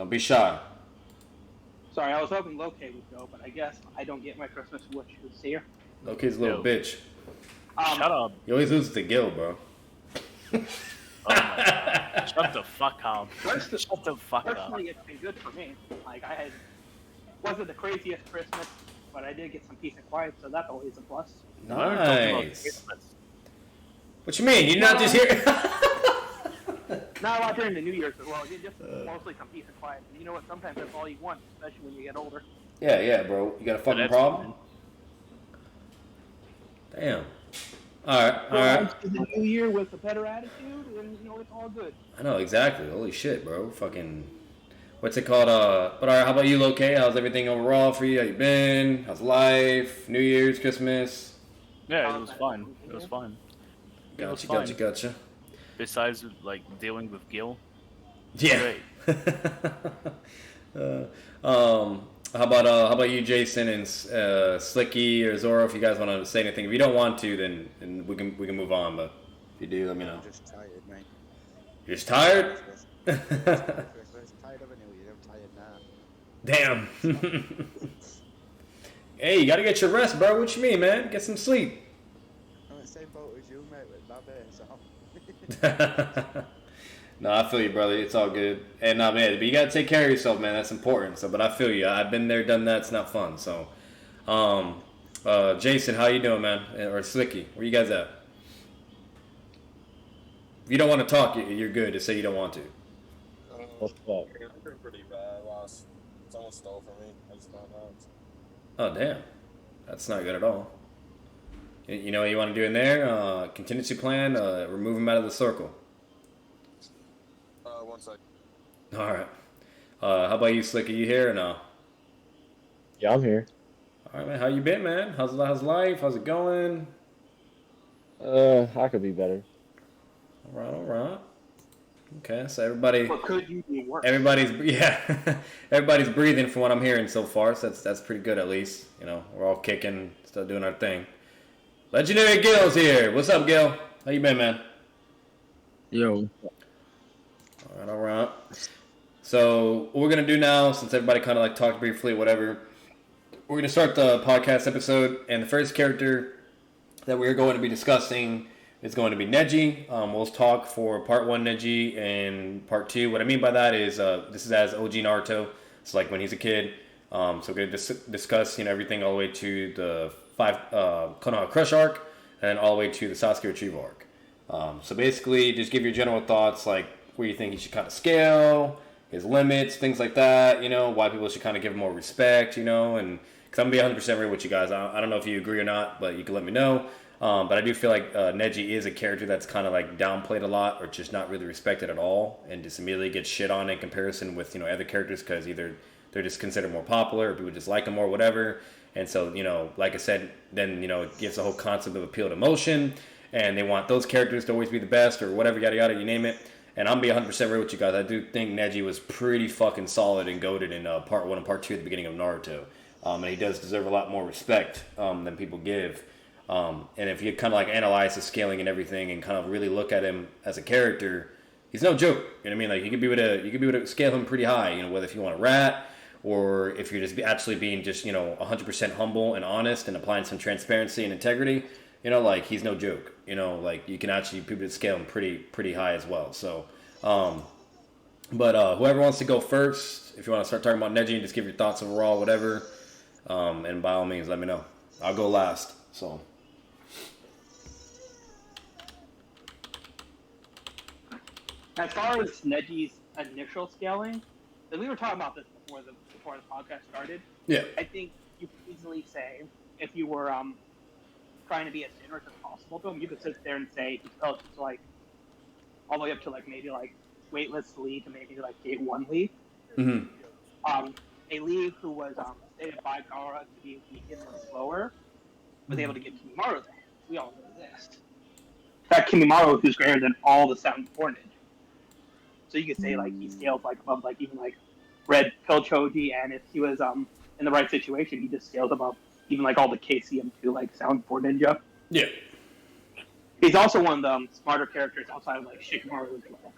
Don't be shy. Sorry, I was hoping Loke would go, but I guess I don't get my Christmas wish this year. Loki's a little bitch. Shut up. He always loses to Gil, bro. Oh my god. Shut the fuck up. Shut the fuck up. Personally, it's been good for me. Like, wasn't the craziest Christmas, but I did get some peace and quiet, so that's always a plus. Nice. What you mean? You're not just here? Not a lot during the New Year's as well. Just mostly some peace and quiet. And you know what? Sometimes that's all you want, especially when you get older. Yeah, bro. You got a fucking problem? Damn. All right. The New Year with a better attitude, and you know it's all good. I know exactly. Holy shit, bro. Fucking. What's it called? But all right. How about you, Loke? How's everything overall for you? How you been? How's life? New Year's, Christmas? Yeah, it was fine. It was fine. Gotcha. Besides, like, dealing with Gil. Yeah. How about you, Jason, and Slicky or Zoro? If you guys want to say anything, if you don't want to, then we can move on. But if you do, let me know. I'm just tired, mate. You're just tired? I'm tired of a New Year. I'm tired now. Damn. Hey, you gotta get your rest, bro. What you mean, man? Get some sleep. I'm in the same boat as you, mate, with that bit, so. No, I feel you, brother. It's all good. And man, but you gotta take care of yourself, man. That's important. So, but I feel you. I've been there, done that. It's not fun. So, Jason, how you doing, man? Or Slicky, where you guys at? If you don't want to talk, you're good. Just say you don't want to. What's up? I'm doing pretty bad. Someone stole from me. I just found out. Oh, damn. That's not good at all. You know what you want to do in there? Contingency plan. Remove him out of the circle. 1 sec. All right. How about you, Slick? Are you here or no? Yeah, I'm here. All right, man. How you been, man? How's life? How's it going? I could be better. All right. Okay, so everybody. What could you do worse? Everybody's breathing from what I'm hearing so far. So that's pretty good at least. You know, we're all kicking, still doing our thing. Legendary Gil's here. What's up, Gil? How you been, man? Yo. All right. So what we're gonna do now, since everybody kind of like talked briefly, whatever, we're gonna start the podcast episode, and the first character that we're going to be discussing is going to be NEJI. We'll talk for part 1 NEJI and part 2. What I mean by that is this is as OG Naruto. It's like when he's a kid. So we're gonna discuss everything all the way to the 5 Konoha Crush arc, and all the way to the Sasuke Retrieval arc. So basically, just give your general thoughts, like where you think he should kind of scale, his limits, things like that, why people should kind of give him more respect, and because I'm going to be 100% real with you guys. I don't know if you agree or not, but you can let me know. But I do feel like NEJI is a character that's kind of like downplayed a lot, or just not really respected at all, and just immediately gets shit on in comparison with, other characters, because either they're just considered more popular, or people just like them more, whatever. And so, like I said, then, it gives the whole concept of appeal to emotion, and they want those characters to always be the best, or whatever, yada yada, you name it. And I'm going to be 100% real with you guys. I do think NEJI was pretty fucking solid and goated in part 1 and part 2 at the beginning of Naruto. And he does deserve a lot more respect than people give. And if you kind of like analyze the scaling and everything and kind of really look at him as a character, he's no joke. You know what I mean? Like you could be able to scale him pretty high, whether if you want to rat, or if you're just actually being just, 100% humble and honest and applying some transparency and integrity, like he's no joke. Like you can actually people scale him pretty high as well. So, but whoever wants to go first, if you want to start talking about NEJI and just give your thoughts overall, whatever, and by all means, let me know. I'll go last. So. As far as NEJI's initial scaling, and we were talking about this before the podcast started. Yeah. I think you could easily say, if you were trying to be as generous as possible to him, you could sit there and say he felt like all the way up to like maybe like weightless Lee to maybe like Gate 1 Lee. Mm-hmm. A Lee who was stated by Gaara to be weak and slower was able to get Kimimaro there. We all know this. In fact, Kimimaro who's greater than all the Sound 4 ninja. So you could say like he scales like above like even like Red Pill Choji, and if he was in the right situation, he just scales above even like all the KCM2 like Sound 4 ninja. Yeah. He's also one of the smarter characters outside of like Shikamaru as well.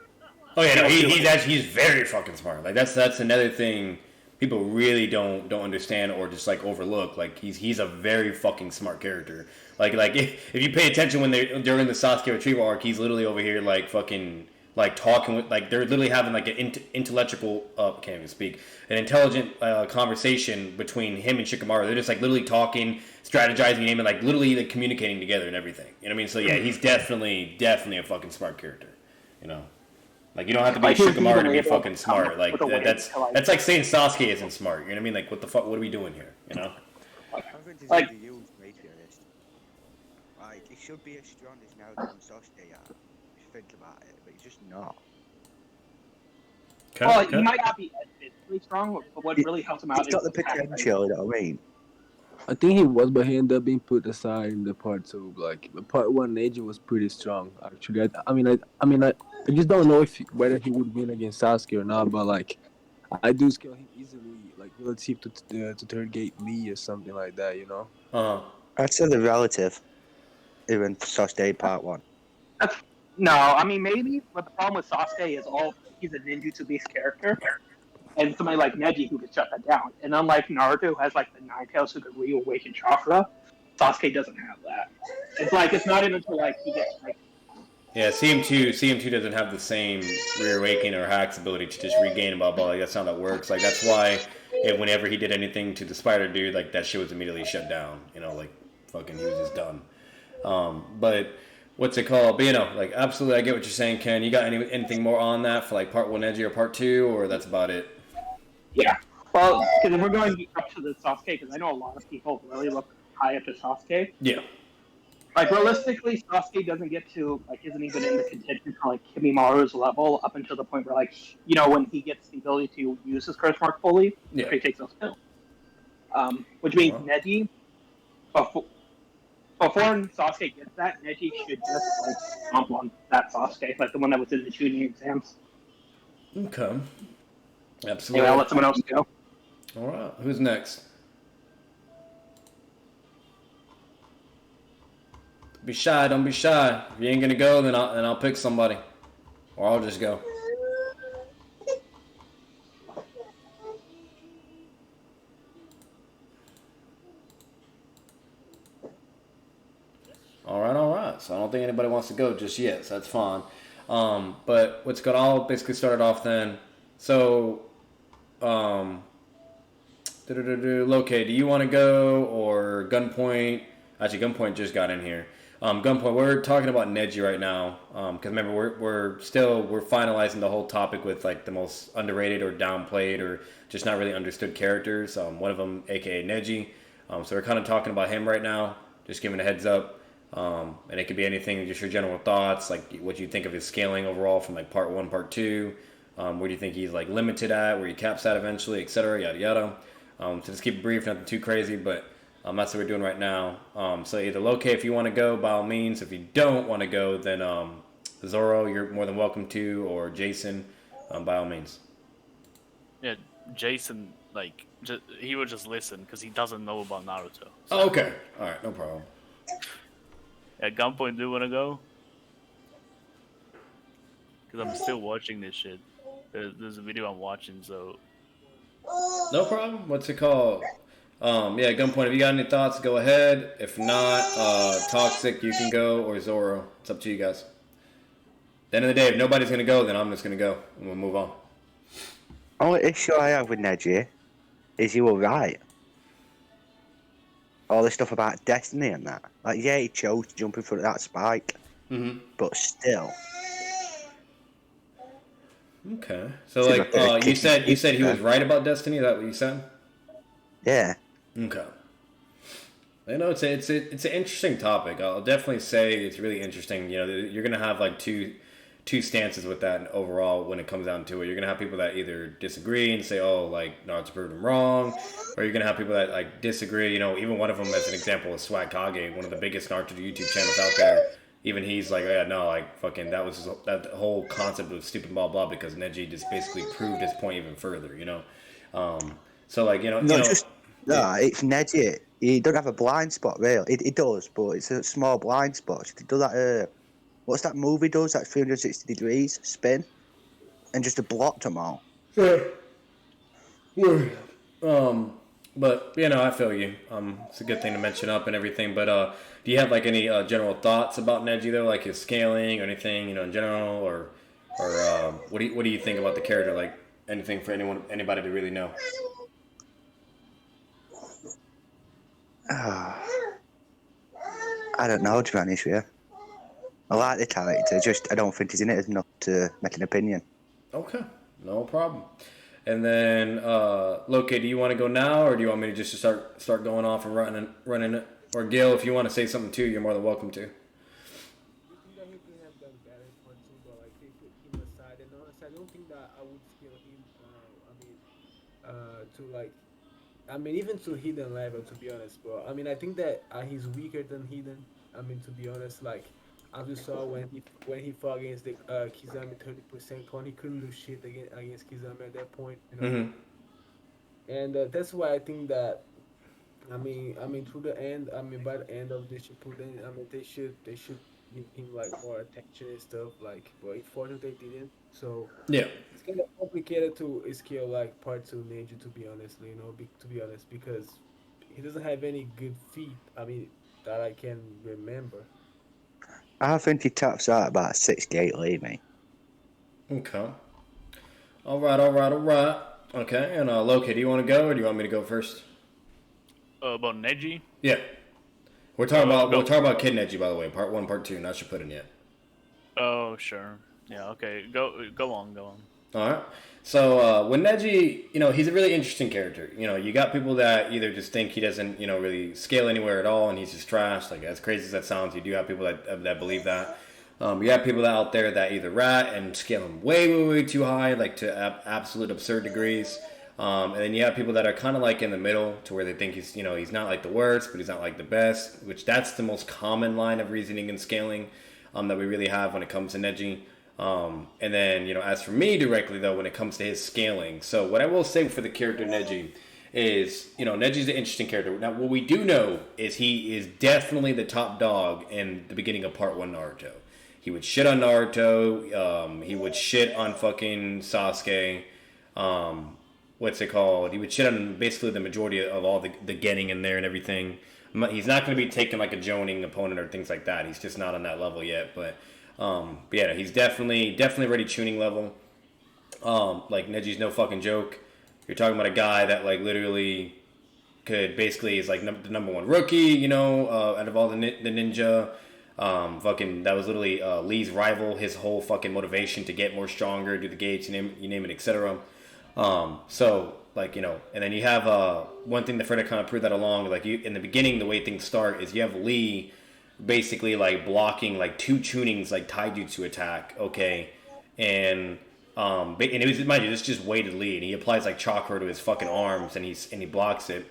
Oh yeah, no, he's very fucking smart. Like that's another thing people really don't understand or just like overlook. Like he's a very fucking smart character. Like if you pay attention when they during the Sasuke retrieval arc, he's literally over here like fucking like talking with like they're literally having like an intellectual can't even speak an intelligent conversation between him and Shikamaru. They're just like literally talking, strategizing, and like literally like communicating together and everything. You know what I mean? So yeah, he's definitely a fucking smart character. You know. Like you don't have to be Like, Shikamaru to be fucking smart. Like that's like saying Sasuke isn't smart. You know what I mean? Like what the fuck? What are we doing here? You know? I think he's Like- underused, mate, to be honest. Like, he should be as strong as Naruto and Sasuke are, if you think about it, but he's just not. Okay, Well, okay. he might not be physically strong, but what really helps him out He's got is the potential, you know what I mean? I think he was, but he ended up being put aside in the part 2. Like the part 1, NEJI was pretty strong. Actually, I just don't know whether he would win against Sasuke or not. But like, I do scale him easily, like relative to third gate Lee or something like that. You know? I'd say the relative, even Sasuke part 1. No, I mean maybe, but the problem with Sasuke is he's a ninjutsu-based character, and somebody like Neji who could shut that down. And unlike Naruto, who has like the Nine Tails who could reawaken chakra, Sasuke doesn't have that. It's like it's not even until like he gets like. Yeah, CM2 doesn't have the same reawakening or hacks ability to just regain blah blah. Like that's not how that works. Like that's why whenever he did anything to the spider dude, like that shit was immediately shut down. You know, like fucking he was just done. But what's it called? But you know, like absolutely, I get what you're saying, Ken. You got anything more on that for like part 1 NEJI or part 2, or that's about it? Yeah, well, because we're going up to the Sasuke, because I know a lot of people really look high up to Sasuke. Yeah. Like realistically, Sasuke doesn't get to isn't even in the contention for like Kimimaru's level up until the point where like when he gets the ability to use his curse mark fully, Yeah. he takes those pills. Which means Neji, before Sasuke gets that, Neji should just like stomp on that Sasuke, like the one that was in the shooting exams. Okay. Anyway, Absolutely. I'll let someone else go. All right. Who's next? Be shy. Don't be shy. If you ain't gonna go, then I'll pick somebody, or I'll just go. All right. So I don't think anybody wants to go just yet. So that's fine. But what's good? I'll basically start it off then. So, Loke, do you want to go or Gunpoint? Actually, Gunpoint just got in here. Gunpoint, we're talking about NEJI right now. Because remember, we're finalizing the whole topic with like the most underrated or downplayed or just not really understood characters. One of them, aka NEJI. So we're kind of talking about him right now. Just giving a heads up. And it could be anything, just your general thoughts, like what you think of his scaling overall from like part 1, part 2. Where do you think he's like limited at, where he caps at eventually, etc. Yada yada. So just keep it brief, nothing too crazy, but that's what we're doing right now. So either Loke, if you want to go, by all means. If you don't want to go, then Zoro, you're more than welcome to, or Jason, by all means. Yeah, Jason, like, he would just listen because he doesn't know about Naruto. So. Oh, okay. All right, no problem. At Gunpoint, do you want to go? Because I'm still watching this shit. There's a video I'm watching, so... No problem. What's it called? Yeah, Gunpoint, if you got any thoughts, go ahead. If not, Toxic, you can go, or Zoro. It's up to you guys. At the end of the day, if nobody's going to go, then I'm just going to go, and we'll move on. Only issue I have with Neji is you were right. All this stuff about destiny and that. Like, yeah, he chose to jump in front of that spike. Mm-hmm. But still. Okay. So, like, you said he was right about destiny? Is that what you said? Yeah. Okay. You know, it's an interesting topic. I'll definitely say it's really interesting. You know, you're gonna have like two stances with that overall when it comes down to it. You're gonna have people that either disagree and say, "Oh, like Naruto proved him wrong," or you're gonna have people that like disagree. You know, even one of them as an example is Swag Kage, one of the biggest Naruto YouTube channels out there. Even he's like, "Yeah, no, like fucking that whole concept was stupid, blah blah," because Neji just basically proved his point even further. You know, so like it's Neji. he don't have a blind spot, really. He does, but it's a small blind spot. He does that. What's that movie does? That 360 degrees spin, and just blocked them all. But I feel you. It's a good thing to mention up and everything. But do you have like any general thoughts about Neji though, like his scaling or anything, in general, or what do you think about the character? Like anything for anybody to really know? I don't know, to be honest with you. I like the character, just I don't think he's in it enough to make an opinion. Okay, no problem. And then, Loke, do you want to go now, or do you want me to just start going off and running it? Or Gil, if you want to say something too, you're more than welcome to. You think that he could have done better in part two, but like they put him aside. And honestly, I don't think that I would scale him. To like, even to hidden level, to be honest. But I think that he's weaker than hidden. To be honest, like as you saw when he fought against the Kizami 30% con, he couldn't do shit against Kizami at that point. Mm-hmm. And that's why I think that. Through the end, by the end of the Shippuden, they should give him like more attention and stuff. Like, but unfortunately they didn't. So Yeah. it's kind of complicated to scale like part two Neji, to be honest. To be honest, because he doesn't have any good feat. That I can remember. I think he taps out about 68 lead, mate. Okay. All right. Okay, and Loki, do you want to go, or do you want me to go first? About Neji? Yeah. We're talking about Kid Neji, by the way. Part 1, Part 2, not Shippuden yet. Oh, sure. Yeah, okay. Go on. All right. So when Neji, he's a really interesting character. You got people that either just think he doesn't, really scale anywhere at all, and he's just trash. Like, as crazy as that sounds, you do have people that believe that. You have people out there that either rat and scale him way too high, like to absolute absurd degrees. And then you have people that are kind of like in the middle, to where they think he's not like the worst, but he's not like the best. Which that's the most common line of reasoning and scaling that we really have when it comes to Neji. And then as for me directly though, when it comes to his scaling, so what I will say for the character Neji is, Neji's an interesting character. Now what we do know is he is definitely the top dog in the beginning of Part 1 Naruto. He would shit on Naruto. He would shit on fucking Sasuke. What's it called? He would shit on basically the majority of all the getting in there and everything. He's not going to be taking like a joning opponent or things like that. He's just not on that level yet. But yeah, he's definitely ready tuning level. Like Neji's no fucking joke. You're talking about a guy that like literally is like the number one rookie, out of all the ninja. That was literally Lee's rival. His whole fucking motivation to get more stronger, do the gates, you name it, etc. So like and then you have one thing that further kind of prove that along. Like in the beginning, the way things start is you have Lee basically like blocking like 2 tunings like taijutsu attack, okay, and it was, mind you, this just weighted Lee, and he applies like chakra to his fucking arms, and he blocks it,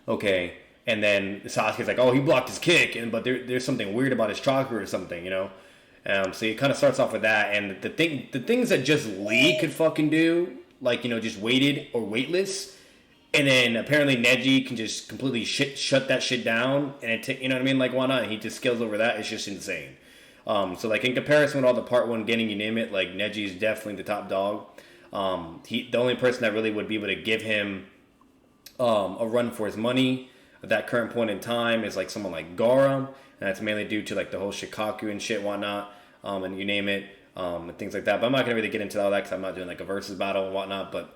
okay. And then Sasuke's like, oh, he blocked his kick, but there's something weird about his chakra or something, So it kind of starts off with that, and the things that just Lee could fucking do, like just weighted or weightless, and then apparently Neji can just completely shut that shit down, and like why not? He just scales over that. It's just insane. So like in comparison with all the Part 1 getting, you name it, like Neji is definitely the top dog. The only person that really would be able to give him a run for his money at that current point in time is like someone like Gaara, and that's mainly due to like the whole Shikaku and shit, whatnot, and you name it, and things like that. But I'm not gonna really get into all that because I'm not doing like a versus battle and whatnot. But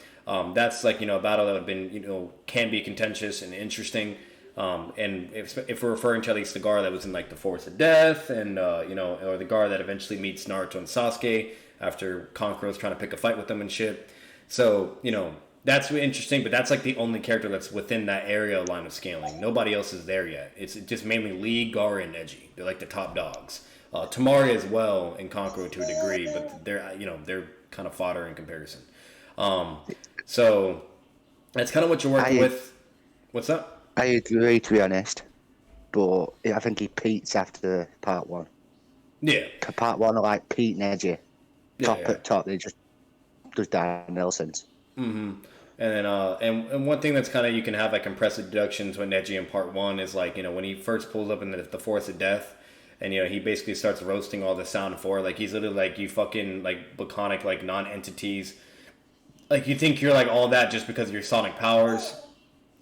that's like a battle that would have been can be contentious and interesting. And if we're referring to at least the Gaara that was in like the Forest of Death, and or the Gaara that eventually meets Naruto and Sasuke after Kankuro's trying to pick a fight with them and shit. So that's really interesting, but that's like the only character that's within that area line of scaling. Nobody else is there yet. It's just mainly Lee, Gaara, and Neji. They're like the top dogs. Tamari as well in Kankuro to a degree, but they're kind of fodder in comparison. So that's kind of what you're working with. What's up? I agree, to be honest, but I think he peaks after Part 1. Yeah. Part 1 like Pete Neji. Yeah, Top yeah. at top, they just does downhill since. Mm-hmm. And then, and one thing that's kind of, you can have like impressive deductions with Neji in part one is like, when he first pulls up in the Forest of Death, and he basically starts roasting all the Sound 4. Like, he's literally like, you fucking like laconic like non-entities. Like, you think you're like all that just because of your sonic powers.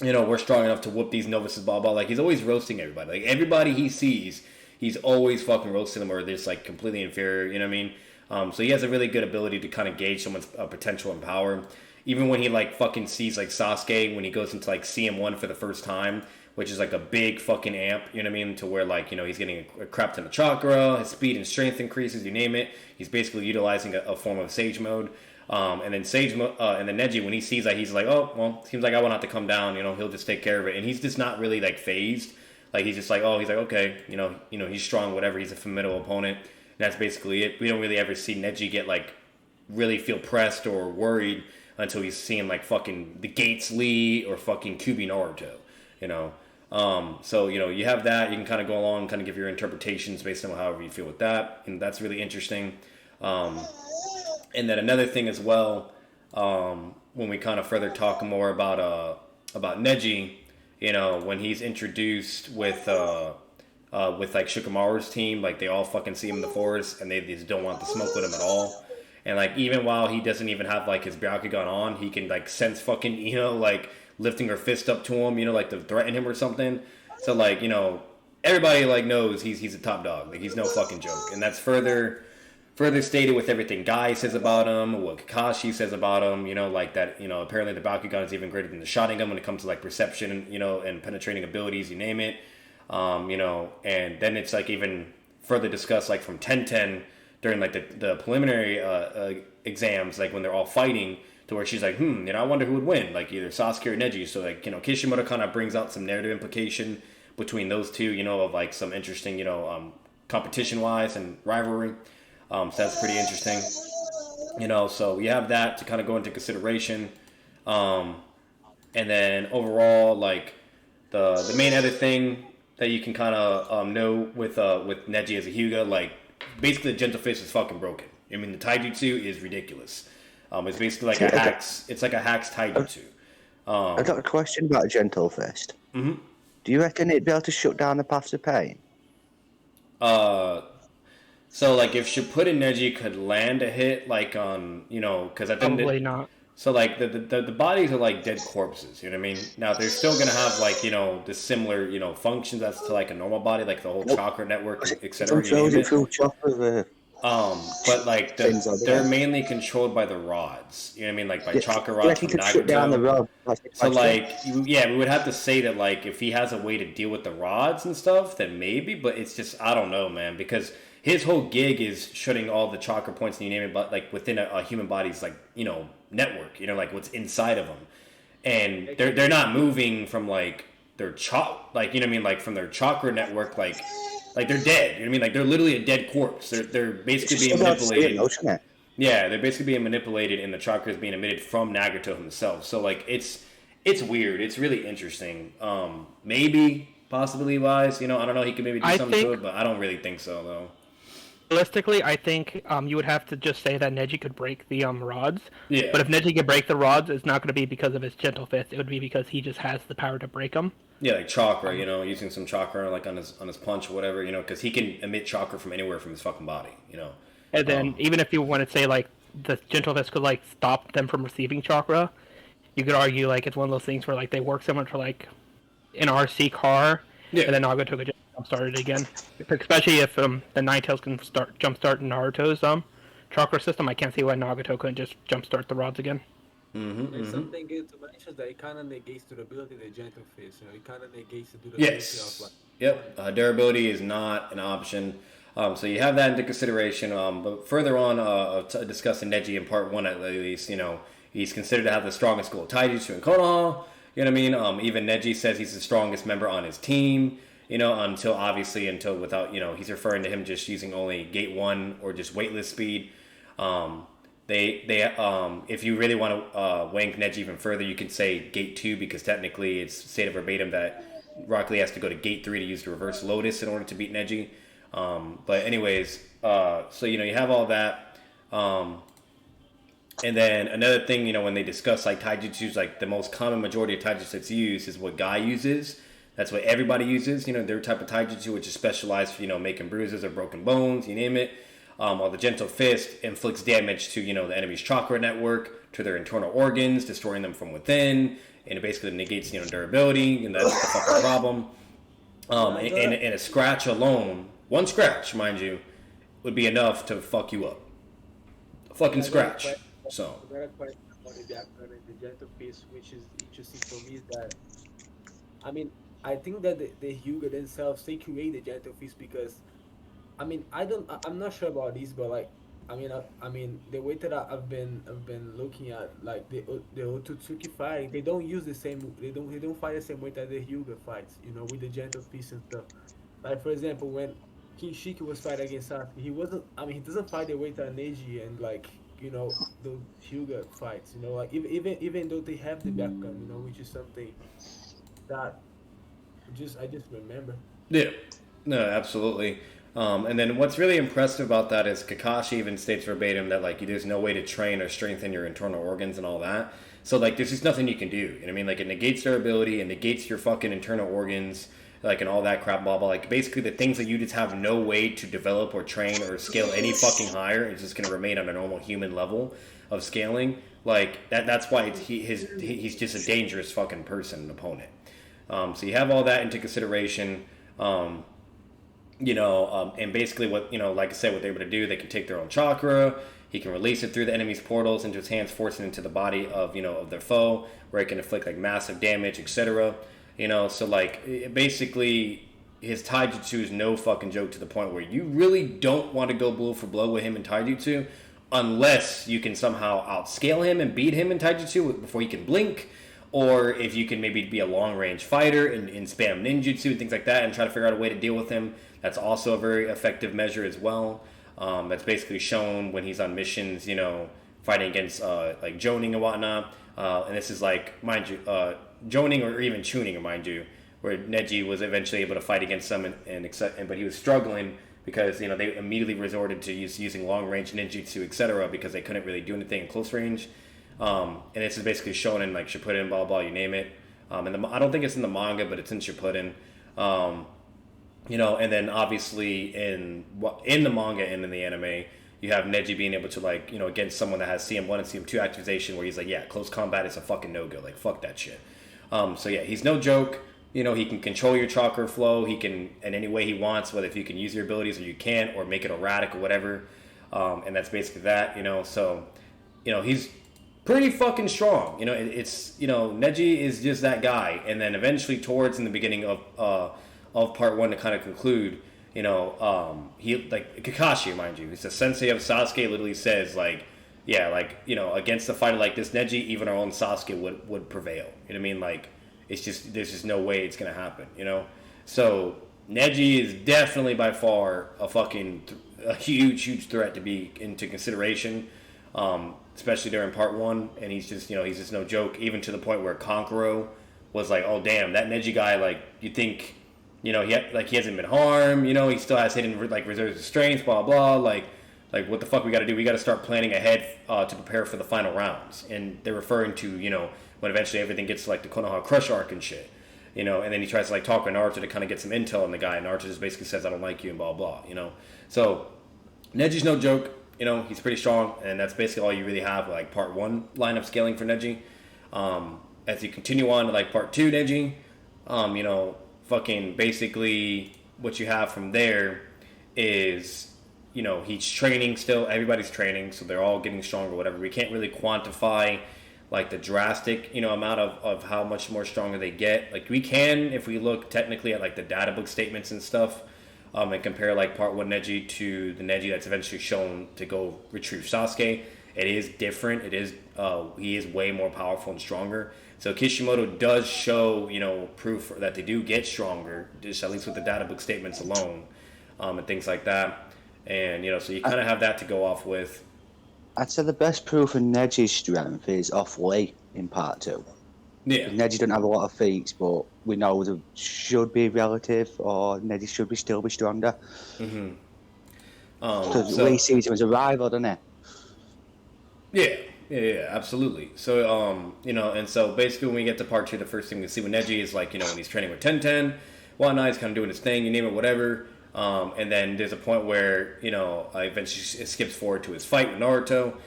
We're strong enough to whoop these novices, blah blah. Like, he's always roasting everybody. Like, everybody he sees, he's always fucking roasting them, or they're just like completely inferior. You know what I mean? So he has a really good ability to kind of gauge someone's potential and power. Even when he like fucking sees like Sasuke when he goes into like CM1 for the first time, which is like a big fucking amp, you know what I mean? To where like, he's getting a crap ton of chakra, his speed and strength increases, you name it. He's basically utilizing a form of Sage mode. And then and then Neji, when he sees that, he's like, oh, well, seems like I won't have to come down, he'll just take care of it. And he's just not really like phased. Like, he's just like, oh, he's like, okay, he's strong, whatever, he's a formidable opponent. And that's basically it. We don't really ever see Neji get like really feel pressed or worried until he's seeing like fucking the Gates Lee or fucking Kyuubi Naruto, So, you have that. You can kind of go along and kind of give your interpretations based on however you feel with that. And that's really interesting. And then another thing as well, when we kind of further talk more about Neji, when he's introduced with like Shikamaru's team, like they all fucking see him in the forest and they just don't want to smoke with him at all. And like, even while he doesn't even have like his Byakugan on, he can like sense fucking, like lifting her fist up to him, like to threaten him or something. So like, everybody like knows he's a top dog. Like, he's no fucking joke. And that's further stated with everything Guy says about him, what Kakashi says about him, like that, apparently the Byakugan is even greater than the Sharingan when it comes to like perception, and penetrating abilities, you name it. And then it's like even further discussed like from Tenten during like the preliminary exams, like when they're all fighting, to where she's like, I wonder who would win, like either Sasuke or Neji. So like, Kishimoto kind of brings out some narrative implication between those two, of like some interesting, competition wise and rivalry. So that's pretty interesting, so we have that to kind of go into consideration. And then overall, like the main other thing that you can kind of know with Neji as a Hyuga, like basically the Gentle Fist is fucking broken. I mean, the Taijutsu is ridiculous. It's basically like a hacks. It's like a hacks Taijutsu. I've got a question about a Gentle Fist. Mm-hmm. Do you reckon it'd be able to shut down the paths of pain? So like if Shippuden Neji could land a hit like on, because I think Probably not. So like the bodies are like dead corpses, you know what I mean? Now they're still gonna have like, the similar, functions as to like a normal body, like the whole chakra network, etc. But like they're mainly controlled by the rods. You know what I mean? Like by chakra rods from Nagato. So like we would have to say that like if he has a way to deal with the rods and stuff, then maybe. But it's just, I don't know, man, because his whole gig is shutting all the chakra points and you name it, but like within a human body's like network. Like what's inside of them, and they're not moving from like their like like from their chakra network like they're dead. You know what I mean? Like they're literally a dead corpse. They're basically being manipulated. Yeah, they're basically being manipulated, and the chakra is being emitted from Nagato himself. So like it's weird. It's really interesting. Maybe possibly wise. I don't know. He could maybe do something to it, but I don't really think so though. Realistically, I think you would have to just say that Neji could break the rods. Yeah. But if Neji could break the rods, it's not going to be because of his Gentle Fist. It would be because he just has the power to break them. Yeah, like chakra, using some chakra like on his punch or whatever, because he can emit chakra from anywhere from his fucking body, And then even if you want to say like the Gentle Fist could like stop them from receiving chakra, you could argue like it's one of those things where like they work similar to like an RC car, and then Nagato could just jumpstart it again. Especially if the Ninetales can jumpstart Naruto's chakra system, I can't see why Nagato couldn't just jumpstart the rods again. And something good to mention that it kind of negates durability the Gentle Fist. It kind of negates the durability of like. Yep, durability is not an option. So you have that into consideration. But further on, discussing Neji in part one at least, he's considered to have the strongest school of Taijutsu in Konoha. You know what I mean? Even Neji says he's the strongest member on his team. Until without, he's referring to him just using only gate 1 or just weightless speed. If you really want to wank Neji even further, you can say gate 2 because technically it's stated verbatim that Rock Lee has to go to gate 3 to use the reverse lotus in order to beat Neji. But anyways, so you have all that. And then another thing, when they discuss like taijutsu, like the most common majority of taijutsu that's used is what Guy uses. That's what everybody uses, their type of taijutsu, which is specialized for, making bruises or broken bones, you name it. While the gentle fist inflicts damage to, the enemy's chakra network, to their internal organs, destroying them from within, and it basically negates, durability, and that's the fucking problem. And a scratch alone, one scratch, mind you, would be enough to fuck you up. A fucking scratch. So. I got a question about the background and the gentle fist, which is interesting for me. Is that I think that the Hyuga themselves they create the gentle fist because, I'm not sure about this, but like, the way that I've been looking at like the Otsutsuki fighting, they don't use the same, they don't fight the same way that the Hyuga fights, with the gentle fist and stuff. Like for example, when Kinshiki was fighting against Sasuke, he wasn't. He doesn't fight the way that Neji and like the Hyuga fights. Like even though they have the background, which is something that I just remember. Yeah, no, absolutely. And then what's really impressive about that is Kakashi even states verbatim that like there's no way to train or strengthen your internal organs and all that. So like there's just nothing you can do. You know what I mean? Like it negates their ability, it negates your fucking internal organs, like and all that crap, blah blah. Like basically the things that you just have no way to develop or train or scale any fucking higher. It's just gonna remain on a normal human level of scaling. Like that's why he's just a dangerous fucking person, an opponent. So you have all that into consideration. And basically what, like I said, what they're able to do, they can take their own chakra, he can release it through the enemy's portals into his hands, forcing it into the body of, of their foe, where it can inflict like massive damage, etc. So like basically his taijutsu is no fucking joke to the point where you really don't want to go blow for blow with him in taijutsu unless you can somehow outscale him and beat him in taijutsu before he can blink. Or if you can maybe be a long-range fighter and spam ninjutsu and things like that and try to figure out a way to deal with him, that's also a very effective measure as well. That's basically shown when he's on missions, fighting against like Jonin and whatnot. And this is like, mind you, Jonin or even Chunin, mind you, where Neji was eventually able to fight against them, but he was struggling because, they immediately resorted to using long-range ninjutsu, etc., because they couldn't really do anything in close range. And this is basically shown in like Shippuden, blah blah, you name it. And I don't think it's in the manga, but it's in Shippuden. And then obviously in the manga and in the anime, you have Neji being able to like, against someone that has CM1 and CM2 activation, where he's like, yeah, close combat is a fucking no go, like fuck that shit. So yeah, he's no joke. He can control your chakra flow. He can in any way he wants, whether if you can use your abilities or you can't, or make it erratic or whatever. And that's basically that. So he's pretty fucking strong. It's Neji is just that guy. And then eventually towards in the beginning of part one to kind of conclude, he like Kakashi, mind you, he's the sensei of Sasuke, literally says like, yeah, like, against a fighter like this Neji, even our own Sasuke would prevail. You know what I mean? Like it's just there's just no way it's gonna happen. So Neji is definitely by far a huge threat to be into consideration. Especially during part one, and he's just no joke, even to the point where Kankuro was like, oh damn, that Neji guy, like, you think, he hasn't been harmed, he still has hidden, like, reserves of strength, blah, blah, like, what the fuck we gotta do? We gotta start planning ahead, to prepare for the final rounds, and they're referring to, when eventually everything gets to, like, the Konoha Crush arc and shit, and then he tries to, like, talk with Naruto to kind of get some intel on the guy, and Naruto just basically says, I don't like you, and blah, blah, so, Neji's no joke. He's pretty strong, and that's basically all you really have, like, part one line of scaling for Neji. As you continue on to, like, part two Neji, fucking basically what you have from there is, he's training still. Everybody's training, so they're all getting stronger, whatever. We can't really quantify, like, the drastic, amount of how much more stronger they get. Like, we can if we look technically at, like, the data book statements and stuff. And compare like part one Neji to the Neji that's eventually shown to go retrieve Sasuke. It is different. It is he is way more powerful and stronger. So Kishimoto does show proof that they do get stronger, just at least with the data book statements alone, and things like that. And so you kind of have that to go off with. I'd say the best proof of Neji's strength is off Lee in part two. Yeah. Neji don't have a lot of feats, but we know they should be relative, or Neji should still be stronger. Because Lee sees him as a rival, doesn't he? Yeah, Yeah, absolutely. So, and so basically when we get to part 2, the first thing we see with Neji is like, when he's training with Tenten, whatnot, he's kind of doing his thing, you name it, whatever. And then there's a point where, eventually it skips forward to his fight with Naruto.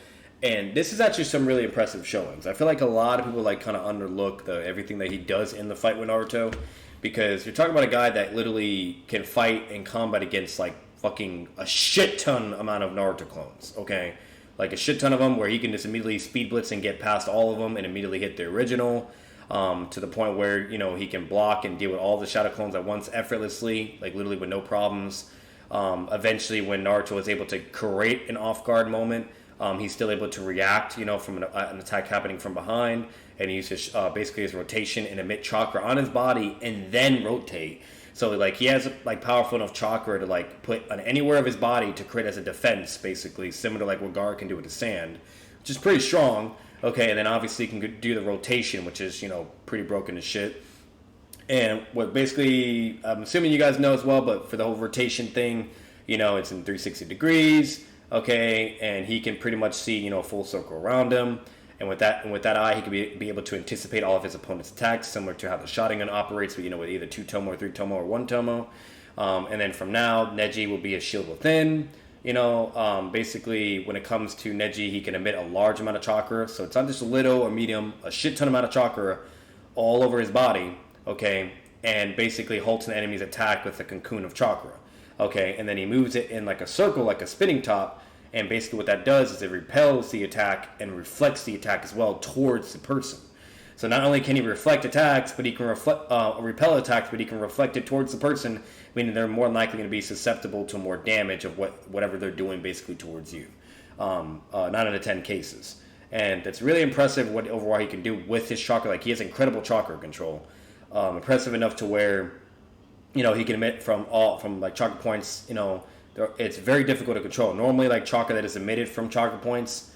And this is actually some really impressive showings. I feel like a lot of people like kind of underlook everything that he does in the fight with Naruto, because you're talking about a guy that literally can fight and combat against like fucking a shit ton amount of Naruto clones. Okay, like a shit ton of them, where he can just immediately speed blitz and get past all of them and immediately hit the original. To the point where he can block and deal with all the shadow clones at once effortlessly, like literally with no problems. Eventually, when Naruto is able to create an off guard moment, he's still able to react, from an attack happening from behind, and he uses basically his rotation and emit chakra on his body and then rotate. So like he has like powerful enough chakra to like put on anywhere of his body to create as a defense, basically similar to like what Gaara can do with the sand, which is pretty strong. Okay, and then obviously he can do the rotation, which is pretty broken as shit. And what basically, I'm assuming you guys know as well, but for the whole rotation thing, it's in 360 degrees. Okay, and he can pretty much see a full circle around him. And with that eye, he can be able to anticipate all of his opponent's attacks, similar to how the Sharingan operates, with with either 2 tomo or 3 tomo or 1 tomo. And then from now, Neji will be a shield within. Basically, when it comes to Neji, he can emit a large amount of chakra. So it's not just a little or medium, a shit ton amount of chakra all over his body. Okay, and basically halts an enemy's attack with a cocoon of chakra. Okay, and then he moves it in like a circle, like a spinning top. And basically what that does is it repels the attack and reflects the attack as well towards the person. So not only can he reflect attacks, but he can repel attacks, but he can reflect it towards the person, meaning they're more likely going to be susceptible to more damage of whatever they're doing basically towards you. 9 out of 10 cases. And it's really impressive what overall he can do with his chakra. Like, he has incredible chakra control. Impressive enough to where, he can emit from like chakra points, it's very difficult to control. Normally, like chakra that is emitted from chakra points,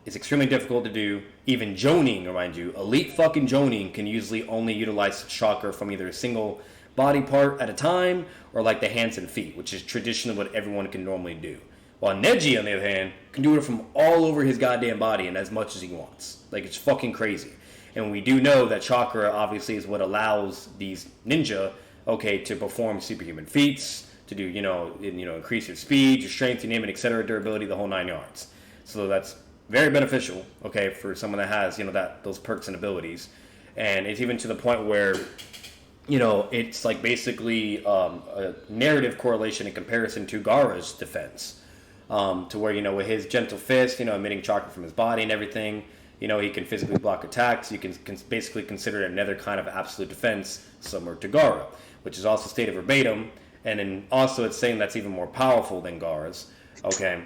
it's extremely difficult to do. Even Jonin, remind you, elite fucking Jonin can usually only utilize chakra from either a single body part at a time or like the hands and feet, which is traditionally what everyone can normally do. While Neji, on the other hand, can do it from all over his goddamn body and as much as he wants. Like, it's fucking crazy. And we do know that chakra obviously is what allows these ninja, to perform superhuman feats, to do, increase your speed, your strength, you name it, etc., durability, the whole 9 yards. So that's very beneficial, for someone that has, those perks and abilities. And it's even to the point where, it's like basically a narrative correlation in comparison to Gaara's defense. To where, with his gentle fist, emitting chakra from his body and everything, he can physically block attacks. You can basically consider it another kind of absolute defense, similar to Gaara, which is also stated verbatim. And then also it's saying that's even more powerful than Gaara's. Okay.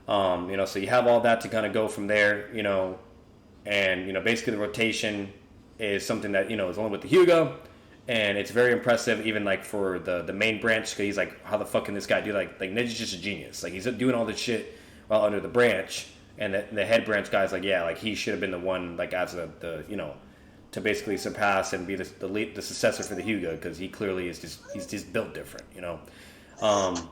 So you have all that to kind of go from there, and, basically the rotation is something that, is only with the Hyuga, and it's very impressive, even like for the main branch, because he's like, how the fuck can this guy do, like Neji's just a genius. Like, he's doing all this shit while under the branch, and the head branch guy's like, yeah, like he should have been the one, like, as the to basically surpass and be the successor for the Hyuga, because he clearly is he's just built different, And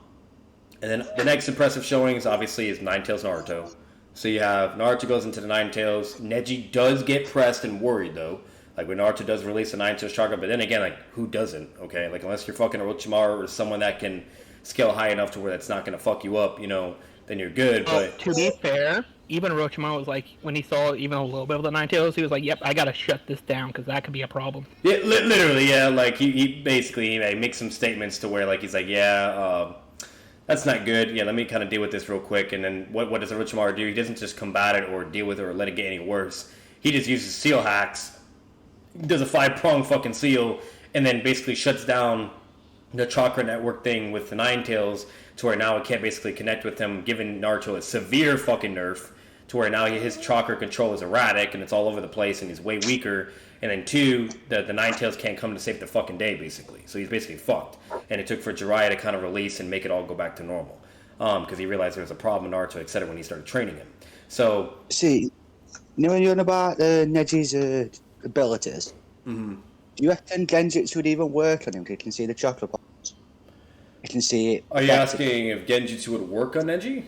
then the next impressive showings, obviously, is Nine Tails Naruto. So you have Naruto goes into the Nine Tails. Neji does get pressed and worried, though. Like, when Naruto does release the Nine Tails chakra, but then again, like, who doesn't, okay? Like, unless you're fucking Orochimaru or someone that can scale high enough to where that's not going to fuck you up, then you're good, but... To be fair, even Orochimaru was like, when he saw even a little bit of the Nine Tails, he was like, yep, I gotta shut this down, because that could be a problem. Yeah, literally, yeah. Like, he basically makes some statements to where, like, he's like, yeah, that's not good. Yeah, let me kind of deal with this real quick. And then what does Orochimaru do? He doesn't just combat it or deal with it or let it get any worse. He just uses seal hacks, does a 5-prong fucking seal, and then basically shuts down the chakra network thing with the Nine Tails to where now it can't basically connect with him, giving Naruto a severe fucking nerf to where now his chakra control is erratic and it's all over the place and he's way weaker. And then 2, the Nine Tails can't come to save the fucking day, basically. So he's basically fucked. And it took for Jiraiya to kind of release and make it all go back to normal. Because he realized there was a problem with Naruto, etc. when he started training him. So... See, when you're on about Neji's abilities, do you reckon Genjutsu would even work on him? Because you can see the chakra points. You can see it. Are you asking if Genjutsu would work on Neji?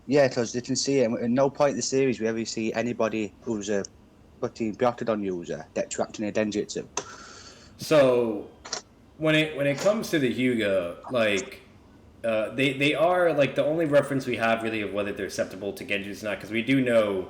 Yeah, because you can see it. At no point in the series we ever see anybody who's a fucking Byakugan user get trapped in a Denjutsu. So when it comes to the Hyuga, like they are like the only reference we have really of whether they're acceptable to Genjutsu or not, because we do know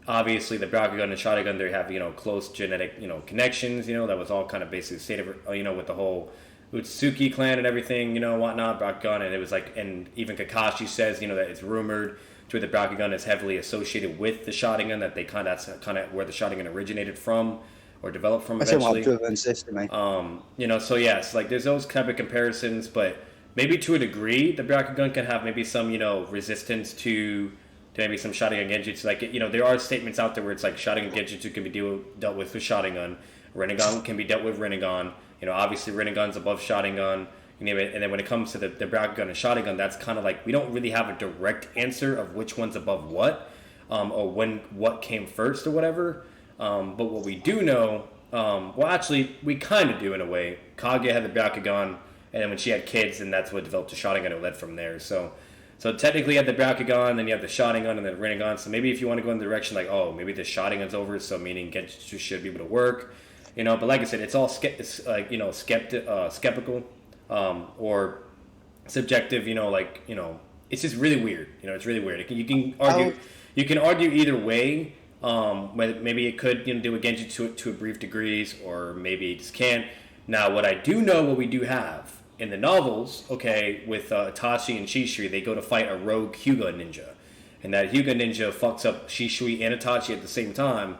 obviously the Byakugan and Sharingan they have close genetic connections. That was all kind of basically state of with the whole Utsuki clan and everything whatnot Byakugan, and it was like, and even Kakashi says that it's rumored to where the Byakugan is heavily associated with the Sharingan, that that's kind of where the Sharingan originated from or developed from eventually. So yes, like there's those type of comparisons, but maybe to a degree, the Byakugan can have maybe some resistance to maybe some Sharingan Genjutsu. Like there are statements out there where it's like Sharingan Genjutsu can be dealt with Sharingan, Rinnegan can be dealt with Rinnegan. Obviously Rinnegan's above Sharingan. And then when it comes to the Byakugan and Sharingan, that's kind of like we don't really have a direct answer of which one's above what, or when what came first or whatever. But what we do know, well, actually, we kind of do in a way. Kage had the Byakugan, and then when she had kids, and that's what developed the Sharingan. It led from there. So technically, you have the Byakugan, then you have the Sharingan, and then the Rinnegan. So maybe if you want to go in the direction like, oh, maybe the Sharingan's over, so meaning Genjutsu should be able to work, But like I said, it's all skeptical, or subjective. It's just really weird. It's really weird. You can argue either way. Maybe it could do a Genjutsu to a brief degrees, or maybe it just can't. Now, what I do know, what we do have in the novels, okay, with Itachi and Shisui, they go to fight a rogue Hyuga ninja, and that Hyuga ninja fucks up Shisui and Itachi at the same time,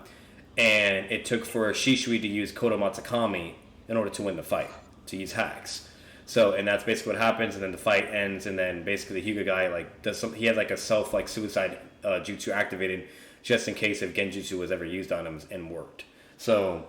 and it took for Shisui to use Kodo Matsukami in order to win the fight, to use hacks. So, and that's basically what happens, and then the fight ends, and then basically the Hyuga guy he had a self suicide jutsu activated, just in case if Genjutsu was ever used on him and worked. So,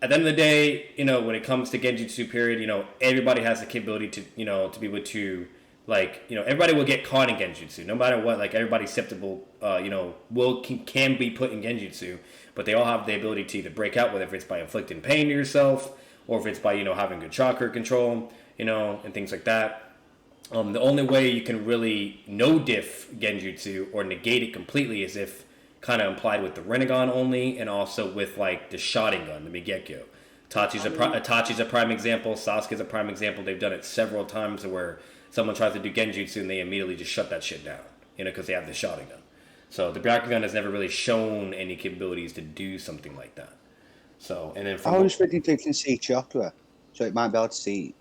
at the end of the day, when it comes to Genjutsu period, everybody has the capability to, to be able to, everybody will get caught in Genjutsu, no matter what. Like, everybody's susceptible, can be put in Genjutsu, but they all have the ability to either break out, whether it's by inflicting pain to yourself, or if it's by, having good chakra control, and things like that. The only way you can really no-diff Genjutsu or negate it completely is if kind of implied with the Rinnegan only, and also with the Sharingan, the Migekyo. Itachi's a prime example. Sasuke's a prime example. They've done it several times where someone tries to do Genjutsu and they immediately just shut that shit down, because they have the Sharingan. So the Byakugan has never really shown any capabilities to do something like that. So, and then I was thinking they can see chakra, so it might be able to see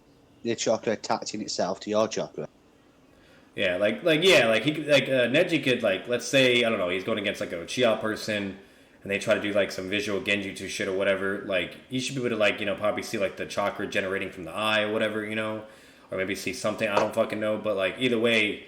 the chakra attaching itself to your chakra. Yeah, Neji could, let's say, I don't know, he's going against a Uchiha person, and they try to do some visual Genjutsu shit or whatever. He should be able to probably see the chakra generating from the eye or whatever, or maybe see something. I don't fucking know, but either way,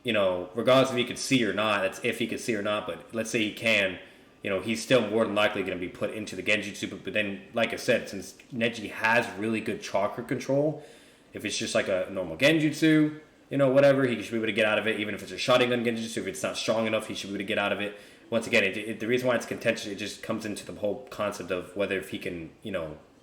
regardless if he could see or not, that's if he could see or not. But let's say he can, he's still more than likely going to be put into the Genjutsu. But then, like I said, since Neji has really good chakra control, if it's just a normal Genjutsu, whatever, he should be able to get out of it. Even if it's a Sharingan Genjutsu, if it's not strong enough, he should be able to get out of it. Once again, the reason why it's contentious, it just comes into the whole concept of whether if he can,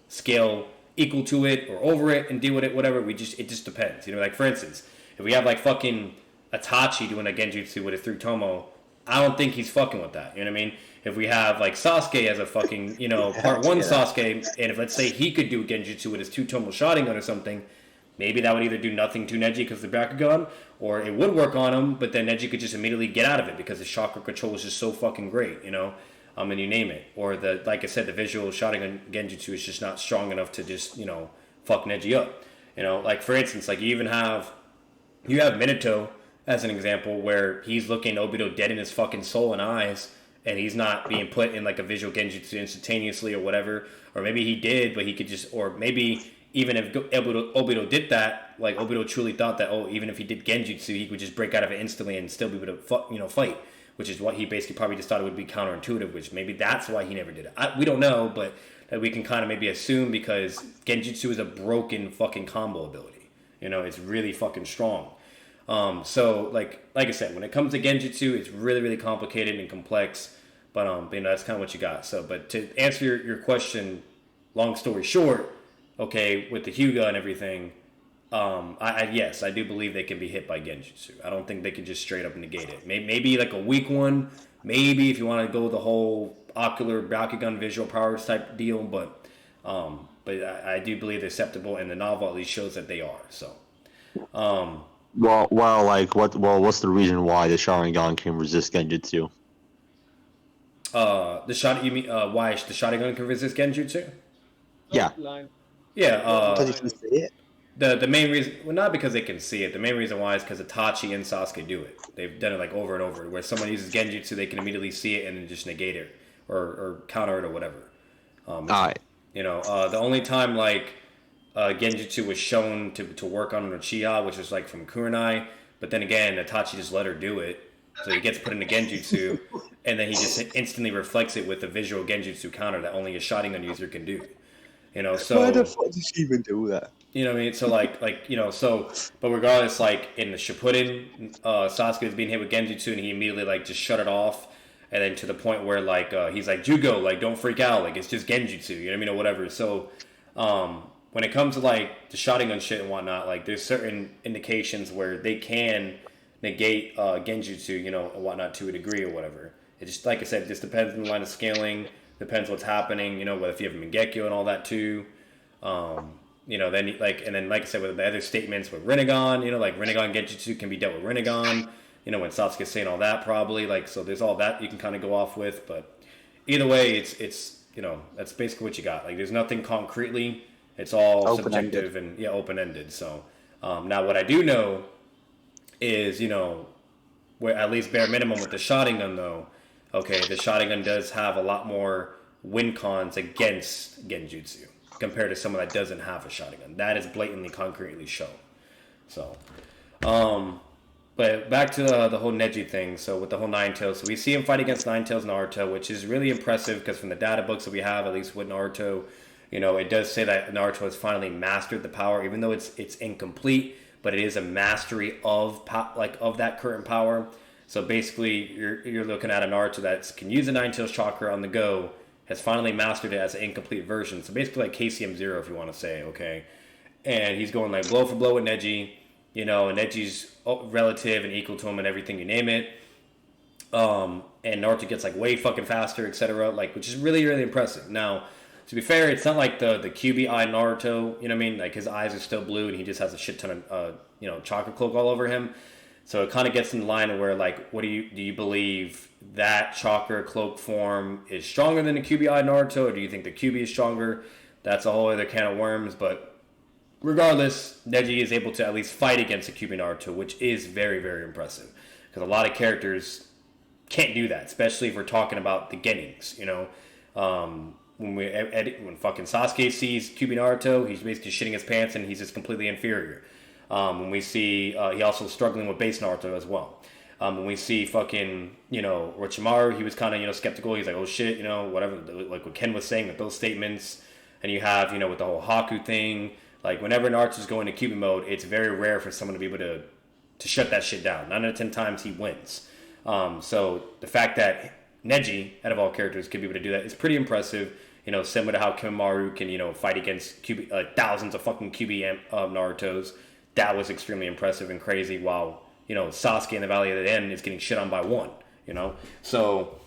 scale equal to it or over it and deal with it, whatever. It just depends. For instance, if we have fucking Itachi doing a Genjutsu with a 3 Tomo, I don't think he's fucking with that. You know what I mean? If we have Sasuke as a fucking, part 1 Sasuke, and if let's say he could do a Genjutsu with his 2 Tomo Sharingan or something, maybe that would either do nothing to Neji because of the Byakugan, or it would work on him, but then Neji could just immediately get out of it because his chakra control is just so fucking great, and you name it. Or like I said, the visual Sharingan Genjutsu is just not strong enough to just, fuck Neji up. For instance, you have Minato as an example where he's looking Obito dead in his fucking soul and eyes, and he's not being put in a visual Genjutsu instantaneously or whatever. Or maybe he did, but he could just, or maybe even if Obito did that, Obito truly thought that, even if he did Genjutsu, he could just break out of it instantly and still be able to, fight, which is what he basically probably just thought it would be counterintuitive, which maybe that's why he never did it. We don't know, but that we can kind of maybe assume because Genjutsu is a broken fucking combo ability. It's really fucking strong. So, like I said, when it comes to Genjutsu, it's really, really complicated and complex, but that's kind of what you got. So, but to answer your question, long story short, okay, with the Hyuga and everything, yes, I do believe they can be hit by Genjutsu. I don't think they can just straight up negate it. Maybe like a weak one. Maybe if you want to go the whole ocular Bakugan visual powers type deal, but I do believe they're acceptable, and the novel at least shows that they are. So, what's the reason why the Sharingan can resist Genjutsu? the shot you mean why the Sharingan can resist Genjutsu? Yeah. Yeah, Because you can see it. the main reason, well, not because they can see it. The main reason why is because Itachi and Sasuke do it. They've done it like over and over. Where someone uses Genjutsu, they can immediately see it and then just negate it or counter it or whatever. Alright. You know, the only time like Genjutsu was shown to work on Uchiha, which was like from Kurenai, but then again, Itachi just let her do it, so he gets put into Genjutsu, and then he just instantly reflects it with a visual Genjutsu counter that only a Sharingan user can do. You know, so Why the fuck did she even do that? you know what I mean? So like you know, so but regardless, like in the Shippuden, Sasuke was being hit with Genjutsu and he immediately like just shut it off, and then to the point where like he's like, Jugo, like don't freak out, like it's just Genjutsu, you know what I mean, or whatever. So when it comes to like the Sharingan shit and whatnot, like there's certain indications where they can negate Genjutsu, you know, and whatnot to a degree or whatever. It just, like I said, it just depends on the line of scaling. Depends what's happening, you know, whether if you have Mangekyo and all that too. You know, then like I said, with the other statements with Rinnegan, you know, like Rinnegan Genjutsu can be dealt with Rinnegan. You know, when Sasuke's saying all that, probably like, so there's all that you can kind of go off with. But either way, it's you know, that's basically what you got. Like, there's nothing concretely. It's all Open-ended. subjective and open ended. So now what I do know is, you know, where at least bare minimum with the Sharingan though. Okay, the Sharingan does have a lot more win cons against Genjutsu compared to someone that doesn't have a Sharingan. That is blatantly, concretely shown. So, but back to the whole Neji thing. So with the whole Nine-Tails, so we see him fight against Nine-Tails Naruto, which is really impressive because from the data books that we have, at least with Naruto, you know, it does say that Naruto has finally mastered the power, even though it's incomplete, but it is a mastery of of that current power. So basically, you're looking at a Naruto that can use the Nine-Tails chakra on the go, has finally mastered it as an incomplete version. So basically like KCM 0, if you want to say, okay? And he's going like blow for blow with Neji, you know, and Neji's relative and equal to him and everything, you name it. And Naruto gets like way fucking faster, etc. Like, which is really, really impressive. Now, to be fair, it's not like the QB eye Naruto, you know what I mean? Like his eyes are still blue and he just has a shit ton of, you know, chakra cloak all over him. So it kind of gets in the line of where, like, what do you believe that chakra cloak form is stronger than the QB-I Naruto, or do you think the QB is stronger? That's a whole other can of worms, but regardless, Neji is able to at least fight against the QB Naruto, which is very, very impressive. Because a lot of characters can't do that, especially if we're talking about the Genings, you know? When fucking Sasuke sees QB Naruto, he's basically shitting his pants and he's just completely inferior. When we see, he also struggling with base Naruto as well. When we see fucking, you know, Orochimaru, he was kind of, you know, skeptical. He's like, oh shit, you know, whatever, like what Ken was saying with those statements. And you have, you know, with the whole Haku thing, like whenever Naruto's going to Kyuubi mode, it's very rare for someone to be able to shut that shit down. 9 out of 10 times he wins. So the fact that Neji, out of all characters, could be able to do that is pretty impressive. You know, similar to how Kimamaru can, you know, fight against thousands of fucking QB Narutos. That was extremely impressive and crazy, while, you know, Sasuke in the Valley of the End is getting shit on by one, you know? So,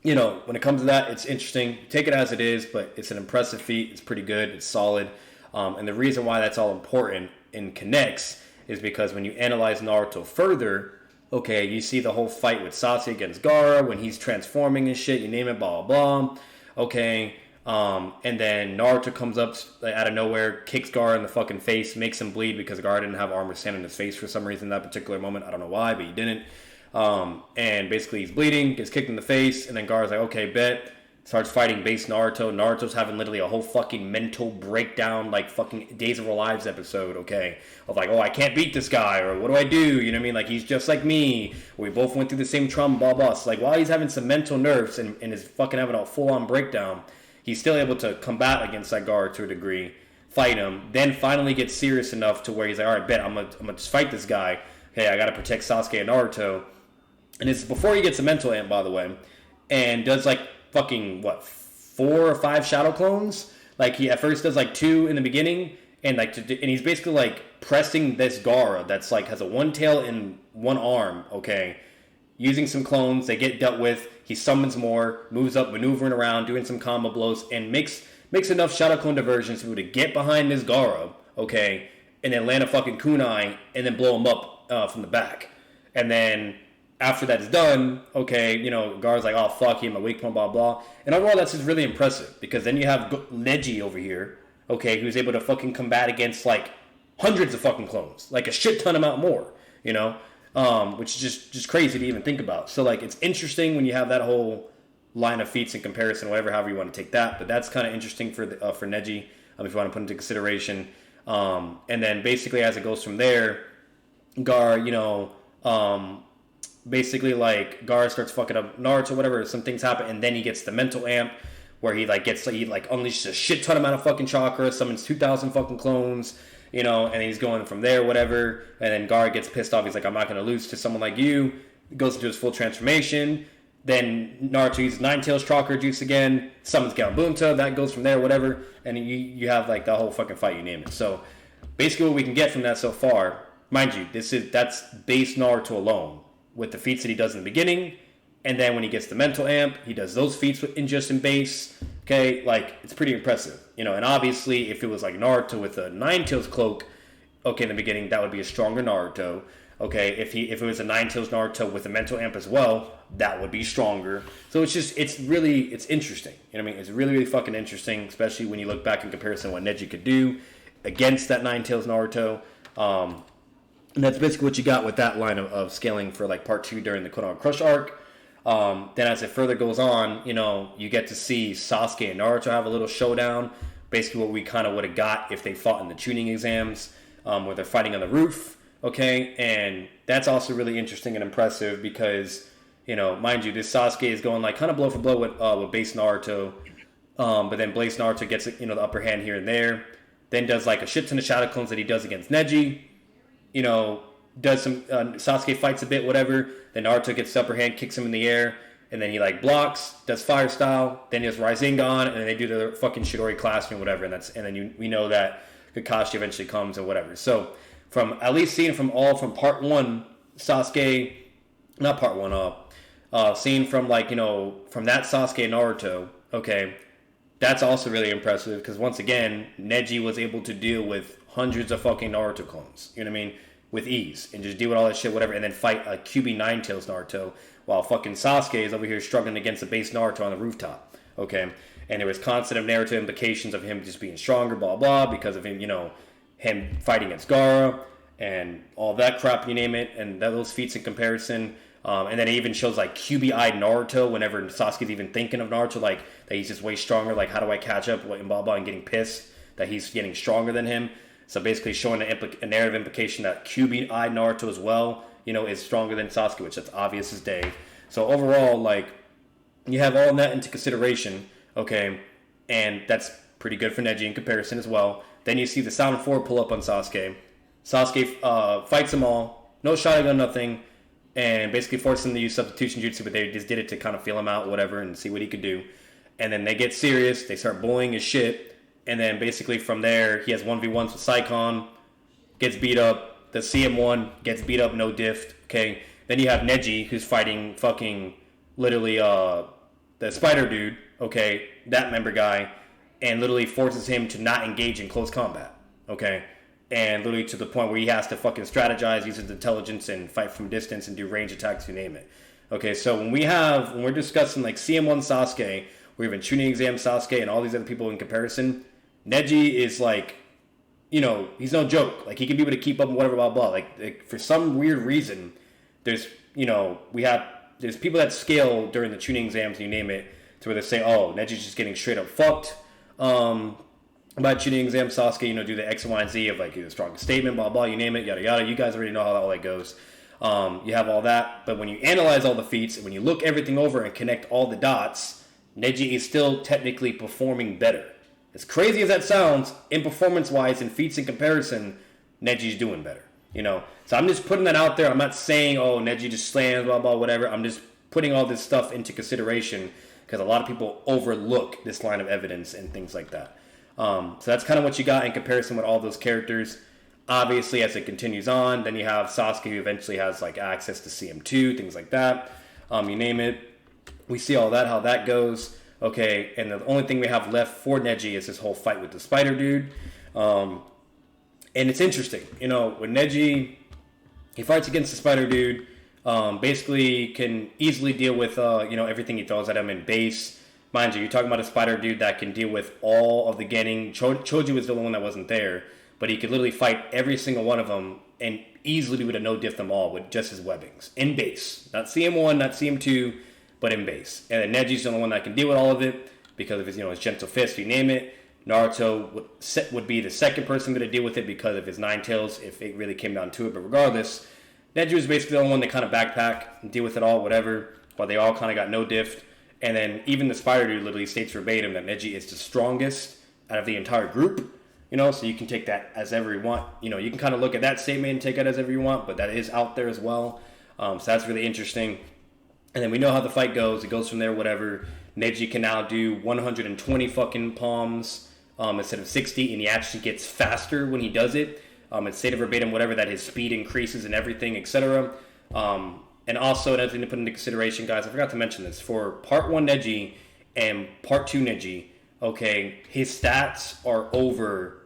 you know, when it comes to that, it's interesting. Take it as it is, but it's an impressive feat. It's pretty good. It's solid. And the reason why that's all important and connects is because when you analyze Naruto further, okay, you see the whole fight with Sasuke against Gaara, when he's transforming and shit, you name it, blah, blah, blah. Okay, and then Naruto comes up out of nowhere, kicks Gaara in the fucking face, makes him bleed because Gaara didn't have armor stand in his face for some reason in that particular moment. I don't know why, but he didn't. And basically he's bleeding, gets kicked in the face, and then Gaara's like, okay, bet. Starts fighting base Naruto. Naruto's having literally a whole fucking mental breakdown, like fucking Days of Our Lives episode, okay? Of like, oh, I can't beat this guy, or what do I do? You know what I mean? Like, he's just like me. We both went through the same trauma, blah, blah. So, like, while he's having some mental nerfs and is fucking having a full-on breakdown, he's still able to combat against that Gaara to a degree, fight him, then finally get serious enough to where he's like, all right, bet, I'm gonna just fight this guy. Hey, I gotta protect Sasuke and Naruto. And it's before he gets a mental amp, by the way, and does, like, fucking, 4 or 5 shadow clones? Like, he at first does, like, 2 in the beginning, and and he's basically like pressing this Gaara that's like has a one tail and one arm, okay, using some clones. They get dealt with. He summons more, moves up, maneuvering around, doing some combo blows, and makes enough shadow clone diversions to be able to get behind this Gaara, okay, and then land a fucking kunai and then blow him up from the back. And then after that is done, okay, you know, Gaara's like, oh fuck, he had my weak point, blah blah. And overall, that's just really impressive because then you have Neji over here, okay, who's able to fucking combat against like hundreds of fucking clones, like a shit ton amount more, you know. Which is just crazy to even think about. So like it's interesting when you have that whole line of feats in comparison, however you want to take that. But that's kind of interesting for Neji, if you want to put into consideration. And then basically as it goes from there, Gar, you know, basically like Gar starts fucking up Naruto, whatever. Some things happen, and then he gets the mental amp where he unleashes a shit ton amount of fucking chakra, summons 2,000 fucking clones. You know, and he's going from there, whatever. And then Gaara gets pissed off. He's like, I'm not going to lose to someone like you. Goes into his full transformation. Then Naruto uses Nine Tails chakra juice again. Summons Galbunta. That goes from there, whatever. And you have like the whole fucking fight, you name it. So basically what we can get from that so far, mind you, that's base Naruto alone. With the feats that he does in the beginning. And then when he gets the mental amp, he does those feats in just in base. Okay, like, it's pretty impressive. You know, and obviously, if it was like Naruto with a Nine Tails cloak, okay, in the beginning, that would be a stronger Naruto. Okay, if it was a Nine Tails Naruto with a mental amp as well, that would be stronger. So it's interesting. You know what I mean? It's really, really fucking interesting, especially when you look back in comparison to what Neji could do against that Nine Tails Naruto. And that's basically what you got with that line of scaling for like part 2 during the Konoha Crush arc. Then as it further goes on, you know, you get to see Sasuke and Naruto have a little showdown. Basically what we kind of would have got if they fought in the tuning exams, where they're fighting on the roof, okay? And that's also really interesting and impressive because, you know, mind you, this Sasuke is going like kind of blow for blow with base Naruto, but then base Naruto gets, you know, the upper hand here and there, then does like a shit ton of shadow clones that he does against Neji, you know, does some Sasuke fights a bit, whatever. Then Naruto gets the upper hand, kicks him in the air, and then he like blocks, does fire style. Then he has Rasengan, and then they do the fucking Chidori clasping, whatever. And then we know that Kakashi eventually comes and whatever. So from at least seeing from part 1, Sasuke, not part 1, seeing from like, you know, from that Sasuke and Naruto, okay, that's also really impressive because once again, Neji was able to deal with hundreds of fucking Naruto clones. You know what I mean? With ease and just deal with all that shit, whatever, and then fight a QB Nine Tails Naruto while fucking Sasuke is over here struggling against a base Naruto on the rooftop. Okay, and there was constant narrative implications of him just being stronger, blah blah, because of him, you know, him fighting against Gaara and all that crap, you name it, and those feats in comparison. And then it even shows like QB-eyed Naruto whenever Sasuke's even thinking of Naruto, like that he's just way stronger. Like, how do I catch up? And blah blah, and getting pissed that he's getting stronger than him. So basically showing a narrative implication that QB-eyed Naruto as well, you know, is stronger than Sasuke, which that's obvious as day. So overall, like, you have all that into consideration, okay, and that's pretty good for Neji in comparison as well. Then you see the Sound 4 pull up on Sasuke. Sasuke fights them all, no shotgun, nothing, and basically forces him to use substitution jutsu, but they just did it to kind of feel him out, whatever, and see what he could do. And then they get serious, they start bullying his shit. And then basically from there, he has 1v1s with Saikon, gets beat up. The CM1 gets beat up, no diff. Okay. Then you have Neji, who's fighting fucking literally the spider dude. Okay, that member guy, and literally forces him to not engage in close combat. Okay, and literally to the point where he has to fucking strategize, use his intelligence, and fight from distance and do range attacks, you name it. Okay, so when we're discussing like CM1 Sasuke, or even tuning exam Sasuke, and all these other people in comparison. Neji is like, you know, he's no joke. Like, he can be able to keep up and whatever, blah, blah. Like for some weird reason, there's, you know, there's people that scale during the tuning exams, you name it, to where they say, oh, Neji's just getting straight up fucked. By tuning exam, Sasuke, you know, do the X, Y, and Z of like the strongest statement, blah, blah, you name it, yada, yada. You guys already know how all that goes. You have all that. But when you analyze all the feats, and when you look everything over and connect all the dots, Neji is still technically performing better. As crazy as that sounds, in performance-wise and feats in comparison, Neji's doing better, you know? So I'm just putting that out there. I'm not saying, oh, Neji just slams, blah, blah, whatever. I'm just putting all this stuff into consideration because a lot of people overlook this line of evidence and things like that. So that's kind of what you got in comparison with all those characters. Obviously, as it continues on, then you have Sasuke, who eventually has like access to CM2, things like that. You name it. We see all that, how that goes. Okay, and the only thing we have left for Neji is this whole fight with the Spider Dude. And it's interesting, you know, when Neji, he fights against the Spider Dude, basically can easily deal with, you know, everything he throws at him in base. Mind you, you're talking about a Spider Dude that can deal with all of the Genin. Choji was the one that wasn't there, but he could literally fight every single one of them and easily would have no diff them all with just his webbings. In base. Not CM1, not CM2, but in base. And then Neji's the only one that can deal with all of it because of his, you know, his gentle fist, you name it. Naruto would be the second person to deal with it because of his nine tails, if it really came down to it. But regardless, Neji was basically the only one that kind of backpack and deal with it all, whatever, while they all kind of got no diff. And then even the Spider Dude literally states verbatim that Neji is the strongest out of the entire group. You know, so you can take that as ever you want. You know, you can kind of look at that statement and take it as ever you want, but that is out there as well. So that's really interesting. And then we know how the fight goes. It goes from there, whatever. Neji can now do 120 fucking palms instead of 60, and he actually gets faster when he does it. It's stated verbatim, whatever, that his speed increases and everything, etc. And also, another thing to put into consideration, guys, I forgot to mention this. For Part 1 Neji and Part 2 Neji, okay, his stats are over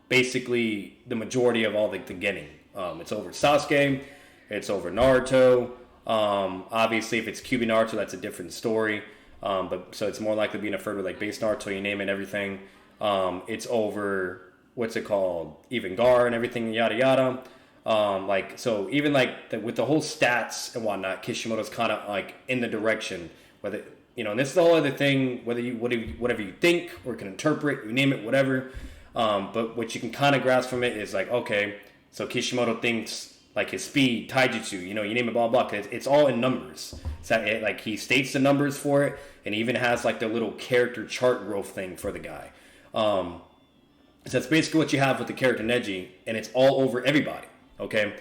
basically the majority of all the Genin. It's over Sasuke, it's over Naruto. Obviously, if it's QB Naruto, that's a different story. But so it's more likely being referred with like base Naruto, you name it, and everything. It's over, what's it called, even Gar and everything, yada yada. Like, so even like with the whole stats and whatnot, Kishimoto's kind of like in the direction, whether, you know, and this is the whole other thing, whether you whatever you think or can interpret, you name it, whatever. But what you can kind of grasp from it is like, okay, so Kishimoto thinks like his speed, taijutsu, you know, you name it, blah blah. Cause it's all in numbers. So like he states the numbers for it, and even has like the little character chart growth thing for the guy. So that's basically what you have with the character Neji, and it's all over everybody. Okay,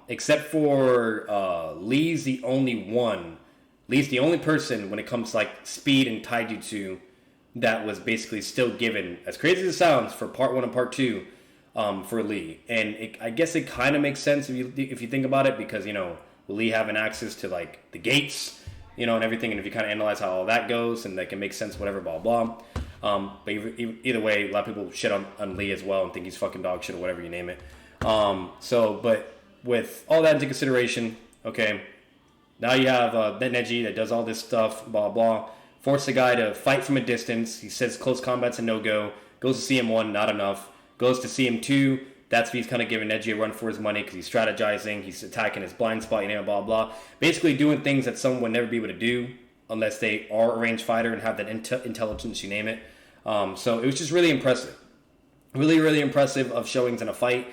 except for Lee's the only one. Lee's the only person when it comes to like speed and taijutsu that was basically still given, as crazy as it sounds, for Part 1 and Part 2 for Lee. And I guess it kind of makes sense if you think about it, because, you know, Lee having access to like the gates, you know, and everything, and if you kind of analyze how all that goes, and that can make sense, whatever, blah blah. But either way, a lot of people shit on Lee as well and think he's fucking dog shit or whatever you name it. But with all that into consideration, okay, now you have Neji that does all this stuff, blah blah. Force the guy to fight from a distance. He says close combat's a no-go. Goes to CM1, not enough. Goes to CM2. That's when he's kind of giving Neji a run for his money because he's strategizing. He's attacking his blind spot, you know, blah blah. Basically doing things that someone would never be able to do unless they are a ranged fighter and have that intelligence, you name it. So it was just really impressive. Really, really impressive of showings in a fight.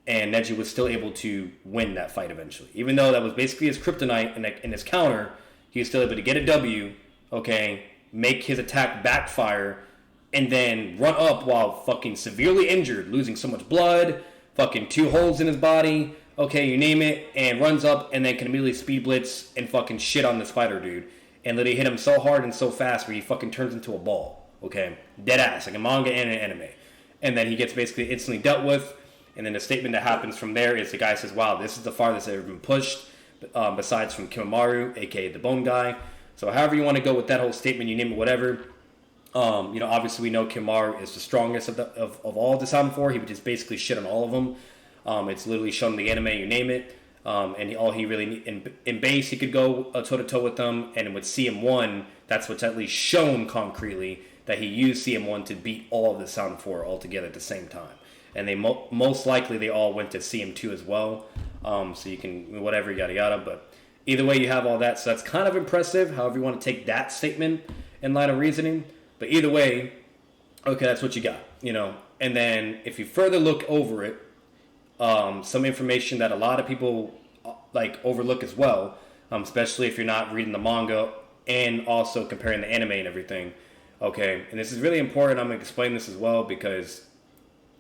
And Neji was still able to win that fight eventually. Even though that was basically his kryptonite and his counter, he was still able to get a W, okay, make his attack backfire, and then run up while fucking severely injured, losing so much blood, fucking 2 holes in his body, okay, you name it, and runs up and then can immediately speed blitz and fucking shit on the Spider Dude. And literally hit him so hard and so fast where he fucking turns into a ball, okay? Dead ass, like a manga and an anime. And then he gets basically instantly dealt with. And then the statement that happens from there is the guy says, wow, this is the farthest I've ever been pushed, besides from Kimamaru, a.k.a. the Bone Guy. So however you want to go with that whole statement, you name it, whatever. You know, obviously we know Kimamaru is the strongest of all the Sound 4. He would just basically shit on all of them. It's literally shown in the anime, you name it. And all he really in base, he could go toe-to-toe with them. And with CM1, that's what's at least shown concretely, that he used CM1 to beat all of the Sound 4 all together at the same time. And they most likely they all went to CM2 as well. So you can, whatever, yada yada. But either way, you have all that. So that's kind of impressive, however you want to take that statement in line of reasoning. But either way, okay, that's what you got, you know. And then if you further look over it, some information that a lot of people like overlook as well, especially if you're not reading the manga and also comparing the anime and everything. Okay, and this is really important. I'm going to explain this as well because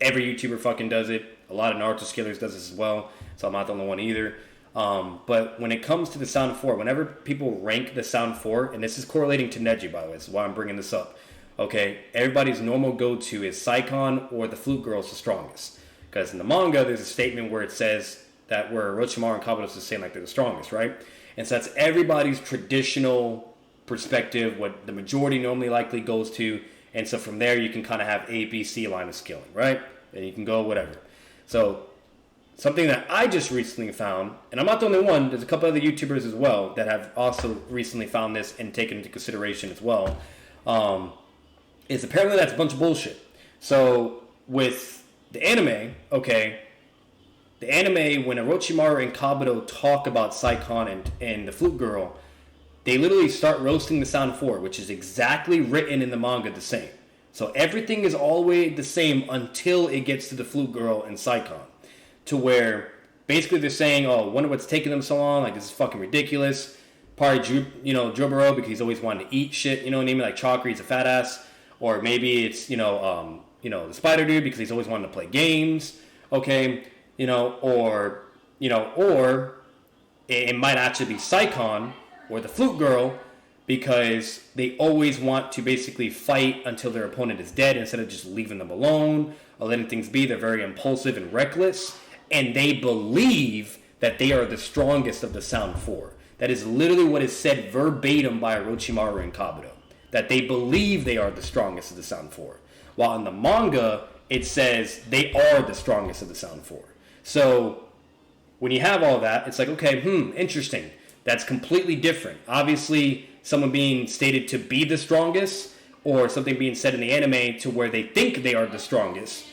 every YouTuber fucking does it. A lot of Naruto skillers does this as well, so I'm not the only one either. But when it comes to the Sound 4, whenever people rank the Sound 4, and this is correlating to Neji, by the way, this is why I'm bringing this up. okay, everybody's normal go-to is Saikon or the Flute Girl is the strongest. Because in the manga, there's a statement where it says that where Orochimaru and Kabuto is saying like they're the strongest, right? And so that's everybody's traditional perspective, what the majority normally likely goes to. And so from there, you can kind of have A, B, C line of skilling, right? And you can go whatever. So something that I just recently found, and I'm not the only one, there's a couple other YouTubers as well that have also recently found this and taken into consideration as well, is apparently that's a bunch of bullshit. So with the anime, okay, the anime, when Orochimaru and Kabuto talk about Saikon and the Flute Girl, they literally start roasting the Sound 4, which is exactly written in the manga the same. So everything is always the same until it gets to the Flute Girl and Saikon. To where basically they're saying, oh, wonder what's taking them so long, like this is fucking ridiculous. Probably, Jubaro, because he's always wanted to eat shit, you know what I mean? Like Chakra, he's a fat ass. Or maybe it's, the Spider Dude, because he's always wanted to play games, okay? Or it might actually be Saikon or the Flute Girl, because they always want to basically fight until their opponent is dead instead of just leaving them alone or letting things be. They're very impulsive and reckless, and they believe that they are the strongest of the Sound 4. That is literally what is said verbatim by Orochimaru and Kabuto, that they believe they are the strongest of the Sound 4. While in the manga, it says they are the strongest of the Sound 4. So when you have all that, it's like, okay, interesting. That's completely different. Obviously, someone being stated to be the strongest, or something being said in the anime to where they think they are the strongest.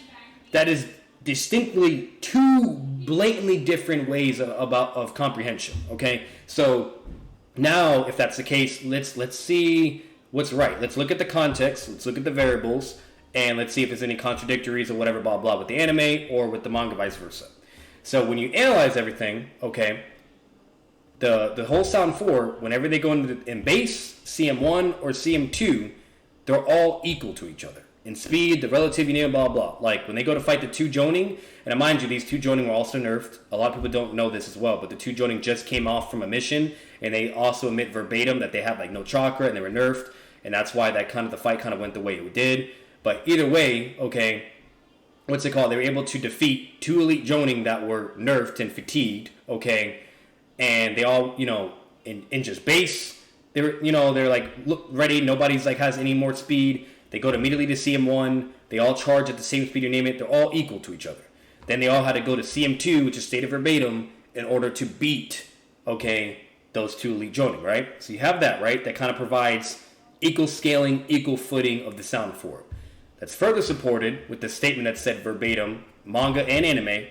That is distinctly two blatantly different ways of comprehension. Okay, so now if that's the case, let's see what's right. Let's look at the context. Let's look at the variables, and let's see if there's any contradictories or whatever, blah blah, with the anime or with the manga, vice versa. So when you analyze everything, okay. The whole Sound 4, whenever they go in base, CM1 or CM2, they're all equal to each other. In speed, the relativity, blah, blah. Like, when they go to fight the 2 Jonin, and mind you, these 2 Jonin were also nerfed. A lot of people don't know this as well, but the 2 Jonin just came off from a mission, and they also admit verbatim that they have, like, no chakra, and they were nerfed, and that's why the fight kind of went the way it did. But either way, okay, what's it called? They were able to defeat 2 elite Jonin that were nerfed and fatigued, okay, and they all, in just base, they're like, look, ready, nobody's like has any more speed. They go immediately to CM1, they all charge at the same speed, you name it, they're all equal to each other. Then they all had to go to CM2, which is stated verbatim, in order to beat, okay, those 2 elite Jonin, right? So you have that, right? That kind of provides equal scaling, equal footing of the Sound 4. That's further supported with the statement that's said verbatim, manga and anime,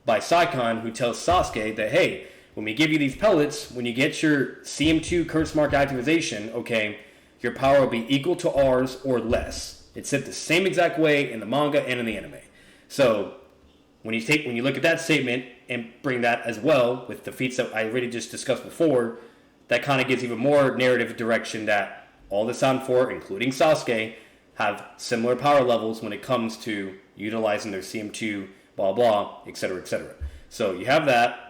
by Saikon, who tells Sasuke that, hey, when we give you these pellets, when you get your CM2 curse mark activation, okay, your power will be equal to ours or less. It's said the same exact way in the manga and in the anime. So when you look at that statement and bring that as well with the feats that I already just discussed before, that kind of gives even more narrative direction that all the Sound 4, including Sasuke, have similar power levels when it comes to utilizing their CM2, blah blah, etc., etc. So you have that.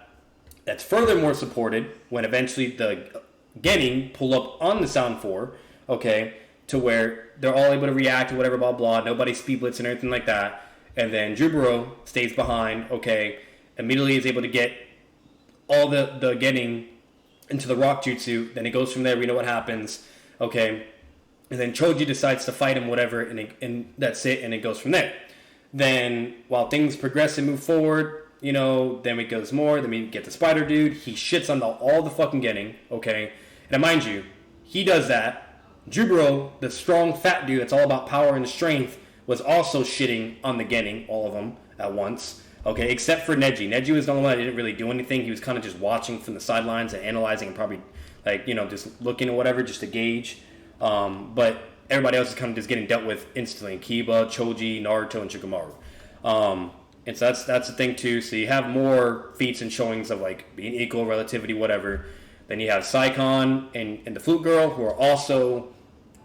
That's furthermore supported when eventually the Genin pull up on the Sound 4, okay, to where they're all able to react to whatever, blah, blah, nobody speed blitz and everything like that. And then Jubaro stays behind, okay, immediately is able to get all the Genin into the rock jutsu. Then it goes from there, we know what happens, okay. And then Choji decides to fight him, whatever, and that's it, and it goes from there. Then, while things progress and move forward, then it goes more. Then we get the Spider Dude. He shits on all the fucking Genin, okay? And mind you, he does that. Jubaro, the strong fat dude that's all about power and strength, was also shitting on the Genin, all of them, at once. Okay, except for Neji. Neji was the only one that didn't really do anything. He was kind of just watching from the sidelines and analyzing and probably, just looking or whatever, just to gauge. But everybody else is kind of just getting dealt with instantly. Kiba, Choji, Naruto, and Shikamaru. And so that's the thing too. So you have more feats and showings of like being equal, relativity, whatever. Then you have Saikon and the Flute Girl, who are also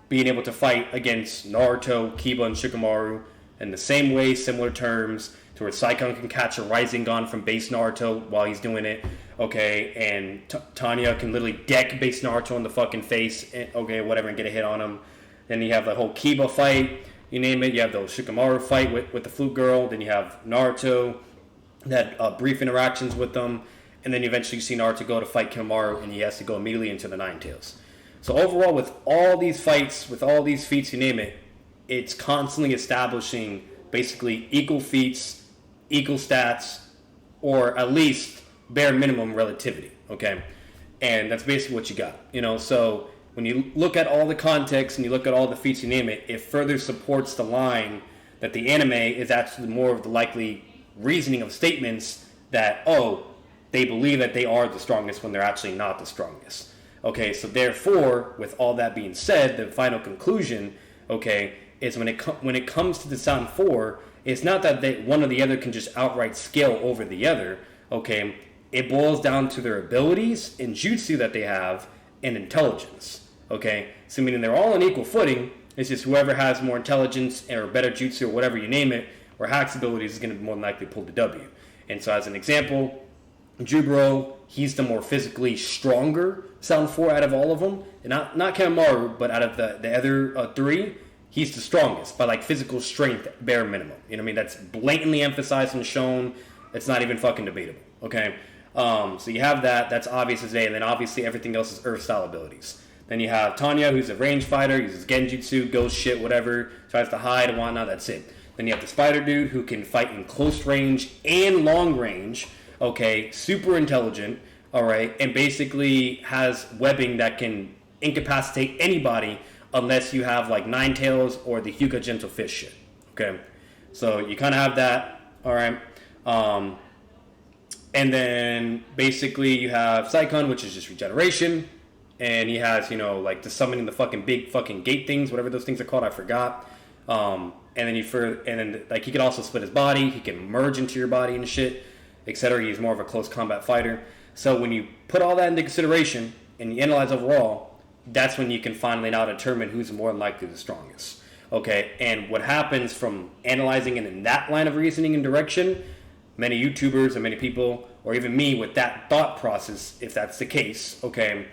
being able to fight against Naruto, Kiba, and Shikamaru in the same way, similar terms, to where Saikon can catch a Rising Gun from base Naruto while he's doing it. Okay, and Tanya can literally deck base Naruto in the fucking face, okay, whatever, and get a hit on him. Then you have the whole Kiba fight, you name it. You have the Shikamaru fight with the flute girl. Then you have Naruto, that brief interactions with them. And then eventually you see Naruto go to fight Kimamaru, and he has to go immediately into the Nine Tails. So overall, with all these fights, with all these feats, you name it, it's constantly establishing basically equal feats, equal stats, or at least bare minimum relativity, okay? And that's basically what you got, So when you look at all the context and you look at all the feats, you name it, it further supports the line that the anime is actually more of the likely reasoning of statements that, they believe that they are the strongest when they're actually not the strongest. Okay, so therefore, with all that being said, the final conclusion, okay, is when it comes to the Sound 4, it's not that one or the other can just outright scale over the other, okay? It boils down to their abilities and jutsu that they have and intelligence, okay? So meaning they're all on equal footing, it's just whoever has more intelligence or better jutsu or whatever you name it, or hacks abilities is going to be more than likely pull the W. And so as an example, Jubro, he's the more physically stronger Sound 4 out of all of them. And not Kanemaru, but out of the other three, he's the strongest by like physical strength, bare minimum. You know what I mean? That's blatantly emphasized and shown. It's not even fucking debatable. Okay? So you have that. That's obvious as day. And then obviously everything else is Earth-style abilities. Then you have Tanya, who's a range fighter, uses genjutsu, ghost shit, whatever, tries to hide and whatnot. That's it. Then you have the spider dude, who can fight in close range and long range. Okay, super intelligent, all right, and basically has webbing that can incapacitate anybody unless you have like Nine Tails or the Hyuga Gentle Fish shit. Okay, so you kind of have that, all right. And then basically you have Saikon, which is just regeneration, and he has like the summoning the fucking big fucking gate things, whatever those things are called, I forgot. And then like he can also split his body, he can merge into your body and shit, etc. He's more of a close combat fighter. So when you put all that into consideration and you analyze overall, that's when you can finally now determine who's more than likely the strongest. Okay, and what happens from analyzing it in that line of reasoning and direction, many YouTubers and many people, or even me with that thought process, if that's the case, okay,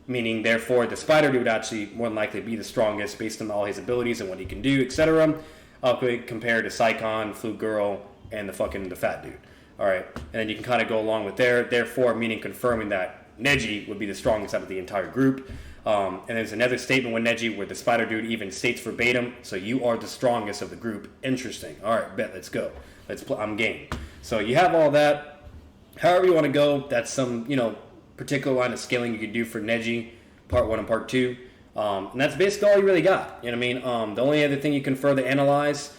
meaning therefore the spider dude would actually more than likely be the strongest based on all his abilities and what he can do, etc. Okay, compared to Saikon, Flute Girl, and the fat dude. All right, and then you can kind of go along with therefore meaning confirming that Neji would be the strongest out of the entire group. And there's another statement with Neji where the spider dude even states verbatim, so you are the strongest of the group. Interesting. All right, bet, let's go. I'm game. So you have all that. However you want to go, that's some, particular line of scaling you can do for Neji, part 1 and part 2. And that's basically all you really got. You know what I mean? The only other thing you can further analyze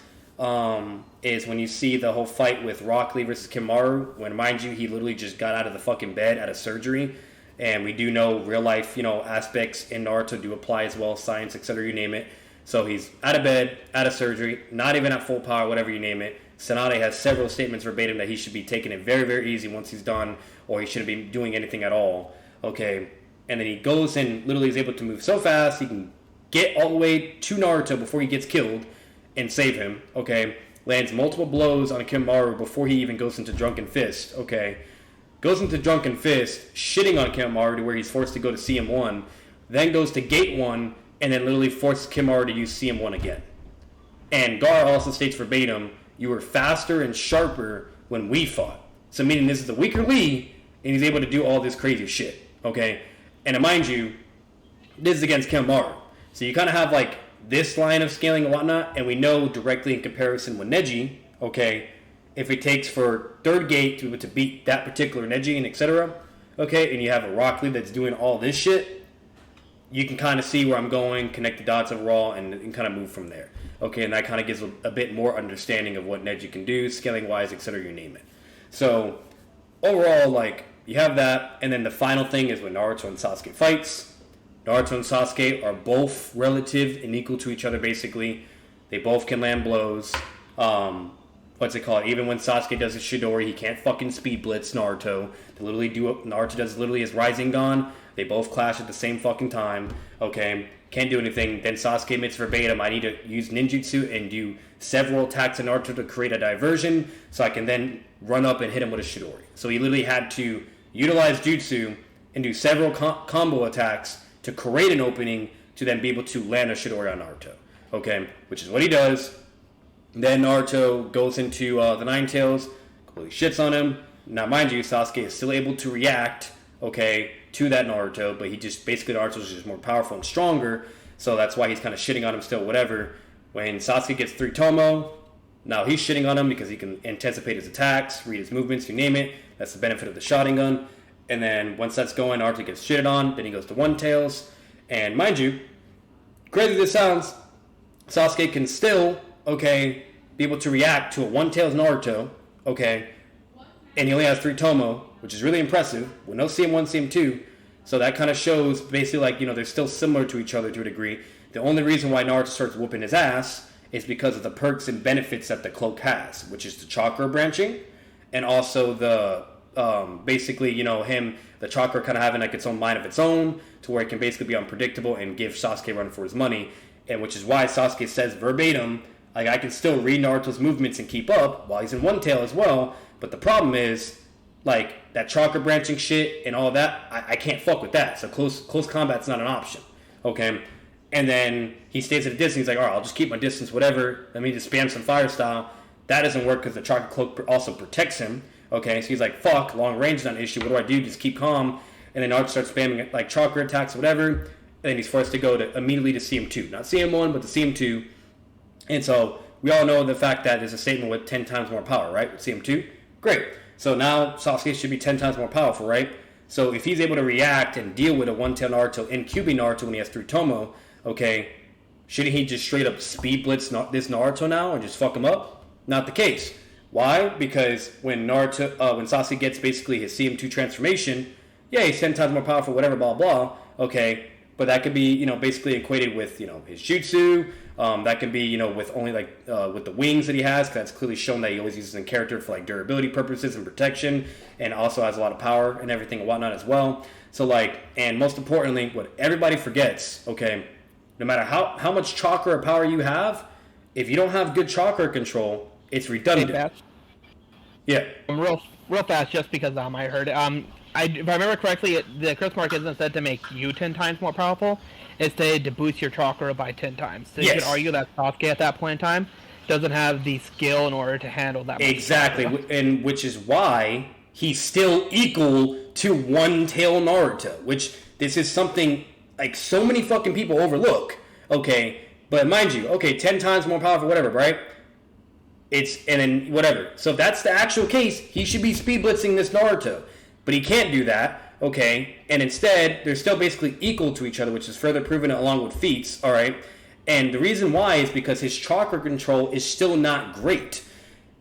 is when you see the whole fight with Rock Lee versus Kimamaru, when, mind you, he literally just got out of the fucking bed out of surgery. And we do know real life, aspects in Naruto do apply as well, science, etc., you name it. So he's out of bed, out of surgery, not even at full power, whatever you name it. Sanade has several statements verbatim that he should be taking it very, very easy once he's done, or he shouldn't be doing anything at all. Okay, and then he goes and literally is able to move so fast, he can get all the way to Naruto before he gets killed and save him, okay? Lands multiple blows on Kimamaru before he even goes into Drunken Fist, okay? Goes into Drunken Fist, shitting on Kimamaru to where he's forced to go to CM1, then goes to Gate 1, and then literally forces Kimamaru to use CM1 again. And Gar also states verbatim, you were faster and sharper when we fought. So meaning this is the weaker Lee, and he's able to do all this crazy shit, okay? And mind you, this is against Kimamaru. So you kind of have like this line of scaling and whatnot, and we know directly in comparison with Neji, okay, if it takes for third gate to beat that particular Neji and etc., okay, and you have a Rock Lee that's doing all this shit, you can kind of see where I'm going, connect the dots overall, and kind of move from there. Okay, and that kind of gives a bit more understanding of what Neji can do, scaling-wise, etc., you name it. So, overall, like, you have that, and then the final thing is when Naruto and Sasuke fights. Naruto and Sasuke are both relative and equal to each other, basically. They both can land blows. Even when Sasuke does his Chidori, he can't fucking speed blitz Naruto. Naruto does literally his Rasengan. They both clash at the same fucking time. Okay, can't do anything. Then Sasuke admits verbatim, I need to use ninjutsu and do several attacks on Naruto to create a diversion, so I can then run up and hit him with a Chidori. So he literally had to utilize jutsu and do several combo attacks to create an opening to then be able to land a Chidori on Naruto. Okay, which is what he does. Then Naruto goes into the Nine Tails, completely shits on him. Now, mind you, Sasuke is still able to react, okay, to that Naruto, but he just, basically Naruto's just more powerful and stronger, so that's why he's kind of shitting on him still, whatever. When Sasuke gets 3 Tomo, now he's shitting on him because he can anticipate his attacks, read his movements, you name it. That's the benefit of the Sharingan. And then once that's going, Naruto gets shitted on, then he goes to One Tails. And mind you, crazy as this sounds, Sasuke can still, okay, be able to react to a One Tails Naruto, okay, and he only has 3 Tomo, which is really impressive, with no CM1, CM2, so that kind of shows basically like, they're still similar to each other to a degree. The only reason why Naruto starts whooping his ass is because of the perks and benefits that the cloak has, which is the chakra branching, and also the, basically, the chakra kind of having like its own mind of its own, to where it can basically be unpredictable and give Sasuke a run for his money, and which is why Sasuke says verbatim, like, I can still read Naruto's movements and keep up while he's in One Tail as well, but the problem is, like, that chakra branching shit and all that, I can't fuck with that, so close combat's not an option, okay? And then he stays at a distance, he's like, alright, I'll just keep my distance, whatever, let me just spam some fire style. That doesn't work because the chakra cloak also protects him, okay? So he's like, fuck, long range is not an issue, what do I do? Just keep calm, and then Naruto starts spamming, like, chakra attacks, whatever, and then he's forced to go immediately to CM2. Not CM1, but to CM2. And so we all know the fact that there's a statement with 10 times more power, right? With CM2. Great. So now Sasuke should be 10 times more powerful, right? So if he's able to react and deal with a One-Tail Naruto and QB Naruto when he has 3 Tomo, okay, shouldn't he just straight up speed blitz this Naruto now and just fuck him up? Not the case. Why? Because when Sasuke gets basically his CM2 transformation, yeah, he's 10 times more powerful, whatever, blah, blah, okay, but that could be, basically equated with, his jutsu. That can be, with only with the wings that he has, because that's clearly shown that he always uses in character for like durability purposes and protection, and also has a lot of power and everything and whatnot as well. So and most importantly, what everybody forgets, okay, no matter how much chakra or power you have, if you don't have good chakra control, it's redundant. Yeah. Real fast, just because I heard it. If I remember correctly, the curse mark isn't said to make you 10 times more powerful. It's said to boost your chakra by 10 times. So you could argue that Sasuke at that point in time doesn't have the skill in order to handle that. Exactly, and which is why he's still equal to One-Tail Naruto. Which this is something like so many fucking people overlook. Okay, but mind you, 10 times more powerful, whatever, right? And then whatever. So if that's the actual case, he should be speed blitzing this Naruto. But he can't do that, okay? And instead, they're still basically equal to each other, which is further proven along with feats, alright? And the reason why is because his chakra control is still not great.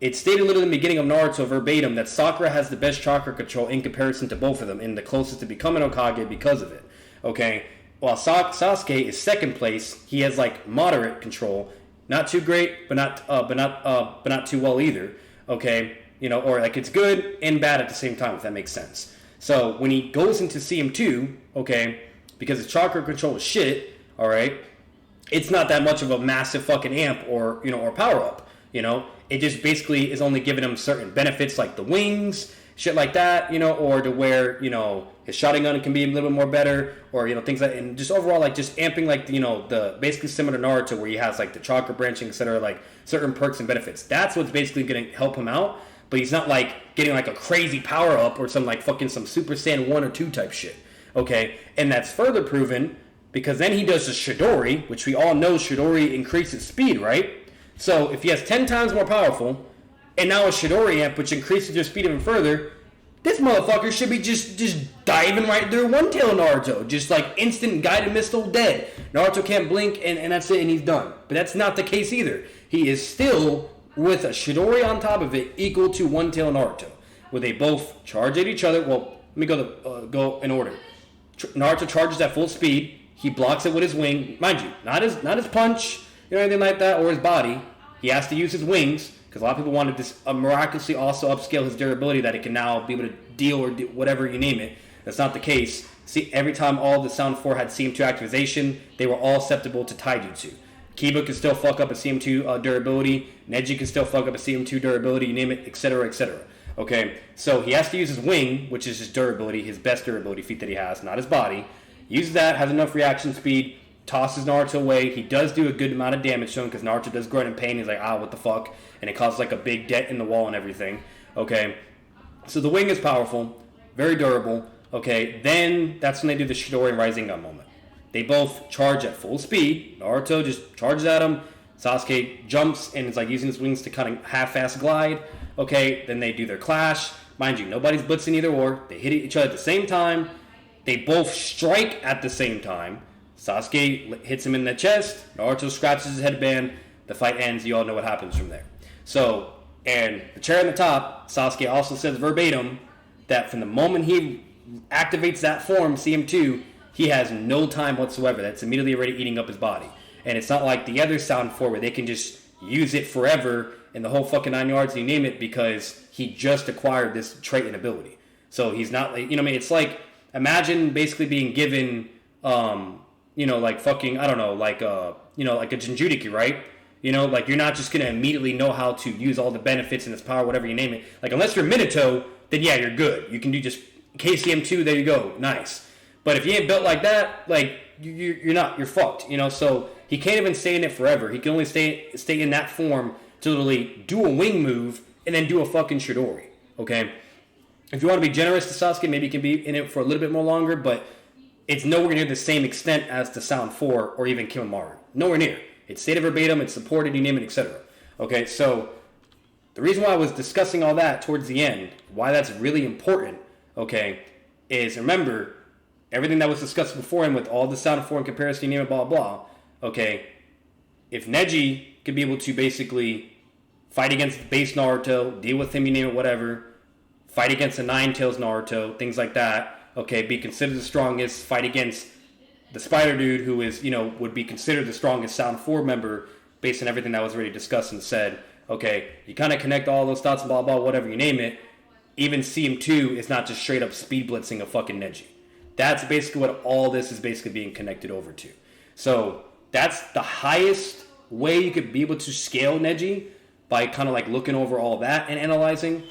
It's stated literally in the beginning of Naruto verbatim that Sakura has the best chakra control in comparison to both of them, and the closest to becoming Hokage because of it, okay? While Sasuke is second place, he has moderate control, not too great, but not too well either, okay? Or it's good and bad at the same time, if that makes sense. So when he goes into CM2, okay, because his chakra control is shit, all right, it's not that much of a massive fucking amp or power up. It just basically is only giving him certain benefits like the wings, shit like that, or to where his Sharingan can be a little bit more better, or things like, and just overall just amping the basically similar to Naruto where he has the chakra branching, etc., certain perks and benefits. That's what's basically going to help him out. But he's not getting a crazy power up or some fucking some Super Saiyan 1 or 2 type shit. Okay? And that's further proven because then he does the Chidori, which we all know Chidori increases speed, right? So if he has 10 times more powerful, and now a Chidori amp, which increases your speed even further, this motherfucker should be just diving right through One-Tail Naruto. Just instant guided missile dead. Naruto can't blink and that's it and he's done. But that's not the case either. He is still with a Chidori on top of it equal to One-Tail Naruto, where they both charge at each other. Well, let me go in order. Naruto charges at full speed. He blocks it with his wing. Mind you, not his punch, anything like that, or his body. He has to use his wings, because a lot of people wanted this miraculously also upscale his durability, that it can now be able to deal or do whatever you name it. That's not the case. See, every time all the Sound 4 had CM2 activation, they were all susceptible to Taijutsu. Kiba can still fuck up a CM2 durability. Neji can still fuck up a CM2 durability, you name it, etc., etc. Okay, so he has to use his wing, which is his durability, his best durability feat that he has, not his body. Uses that, has enough reaction speed, tosses Naruto away. He does do a good amount of damage to him because Naruto does grunt in pain. He's like, what the fuck? And it causes like a big dent in the wall and everything. Okay, so the wing is powerful, very durable. Okay, then that's when they do the Chidori and Rising Gun moment. They both charge at full speed. Naruto just charges at him. Sasuke jumps and is like using his wings to kind of half-ass glide. Okay, then they do their clash. Mind you, nobody's blitzing either or. They hit each other at the same time. They both strike at the same time. Sasuke hits him in the chest. Naruto scratches his headband. The fight ends. You all know what happens from there. So, and the chair on the top, Sasuke also says verbatim that from the moment he activates that form, CM2, he has no time whatsoever. That's immediately already eating up his body. And it's not like the other Sound 4 where they can just use it forever in the whole fucking 9 yards, you name it, because he just acquired this trait and ability. So he's not like, you know what I mean? It's like, imagine basically being given, like fucking, I don't know, like a Jinjuriki, right? Like you're not just going to immediately know how to use all the benefits and its power, whatever you name it. Like unless you're Minato, then yeah, you're good. You can do just KCM2, there you go, nice. But if you ain't built like that, like you're fucked, So he can't even stay in it forever. He can only stay in that form to literally do a wing move and then do a fucking Chidori, okay? If you want to be generous to Sasuke, maybe he can be in it for a little bit more longer, but it's nowhere near the same extent as the Sound 4 or even Kimaru. Nowhere near. It's stated verbatim, it's supported, you name it, etc. Okay, so the reason why I was discussing all that towards the end, why that's really important, okay, is remember everything that was discussed before and with all the Sound 4 in comparison, you name it, blah, blah, okay, if Neji could be able to basically fight against base Naruto, deal with him, you name it, whatever, fight against the Nine Tails Naruto, things like that, okay, be considered the strongest, fight against the Spider Dude, who is, would be considered the strongest Sound 4 member based on everything that was already discussed and said, okay, you kind of connect all those thoughts, blah, blah, whatever you name it, even CM2 is not just straight up speed blitzing a fucking Neji. That's basically what all this is basically being connected over to. So that's the highest way you could be able to scale Neji, by kind of like looking over all that and analyzing.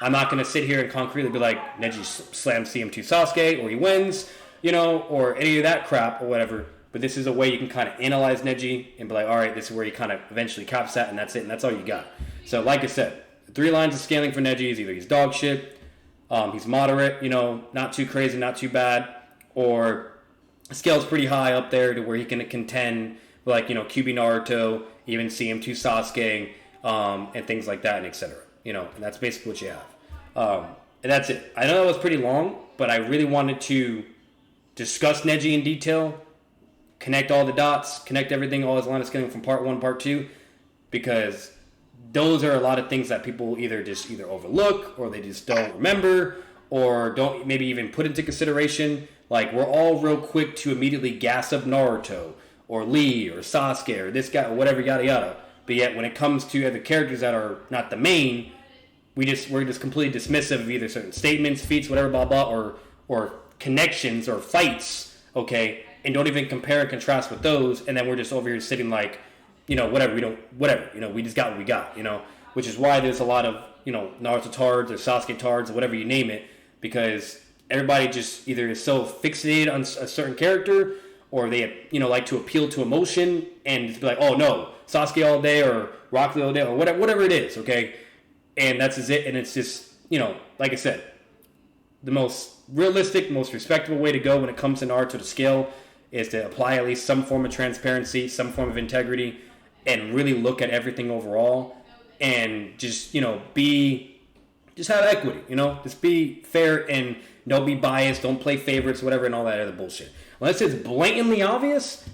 I'm not going to sit here and concretely be like, Neji slams CM2 Sasuke, or he wins, or any of that crap, or whatever. But this is a way you can kind of analyze Neji and be like, all right, this is where he kind of eventually caps at, and that's it, and that's all you got. So, like I said, 3 lines of scaling for Neji is either he's dog shit, he's moderate, not too crazy, not too bad, or scale's pretty high up there to where he can contend with, like, QB Naruto, even CM2 Sasuke, and things like that, and etc. And that's basically what you have. And that's it. I know that was pretty long, but I really wanted to discuss Neji in detail, connect all the dots, connect everything, all his line of scaling from part 1, part 2, because those are a lot of things that people either overlook, or they just don't remember, or don't maybe even put into consideration. Like, we're all real quick to immediately gas up Naruto, or Lee, or Sasuke, or this guy, or whatever, yada yada. But yet, when it comes to other characters that are not the main, we're just completely dismissive of either certain statements, feats, whatever, blah blah, or connections or fights, okay, and don't even compare and contrast with those, and then we're just over here sitting like, whatever, we just got what we got, which is why there's a lot of, Naruto tards or Sasuke tards or whatever you name it, because everybody just either is so fixated on a certain character, or they, like to appeal to emotion and just be like, oh no, Sasuke all day, or Rock Lee all day, or whatever it is, okay? And that's just it, and it's just, like I said, the most realistic, most respectable way to go when it comes to Naruto to scale is to apply at least some form of transparency, some form of integrity, and really look at everything overall, and just, just have equity, just be fair, and don't be biased, don't play favorites, whatever, and all that other bullshit. Unless it's blatantly obvious,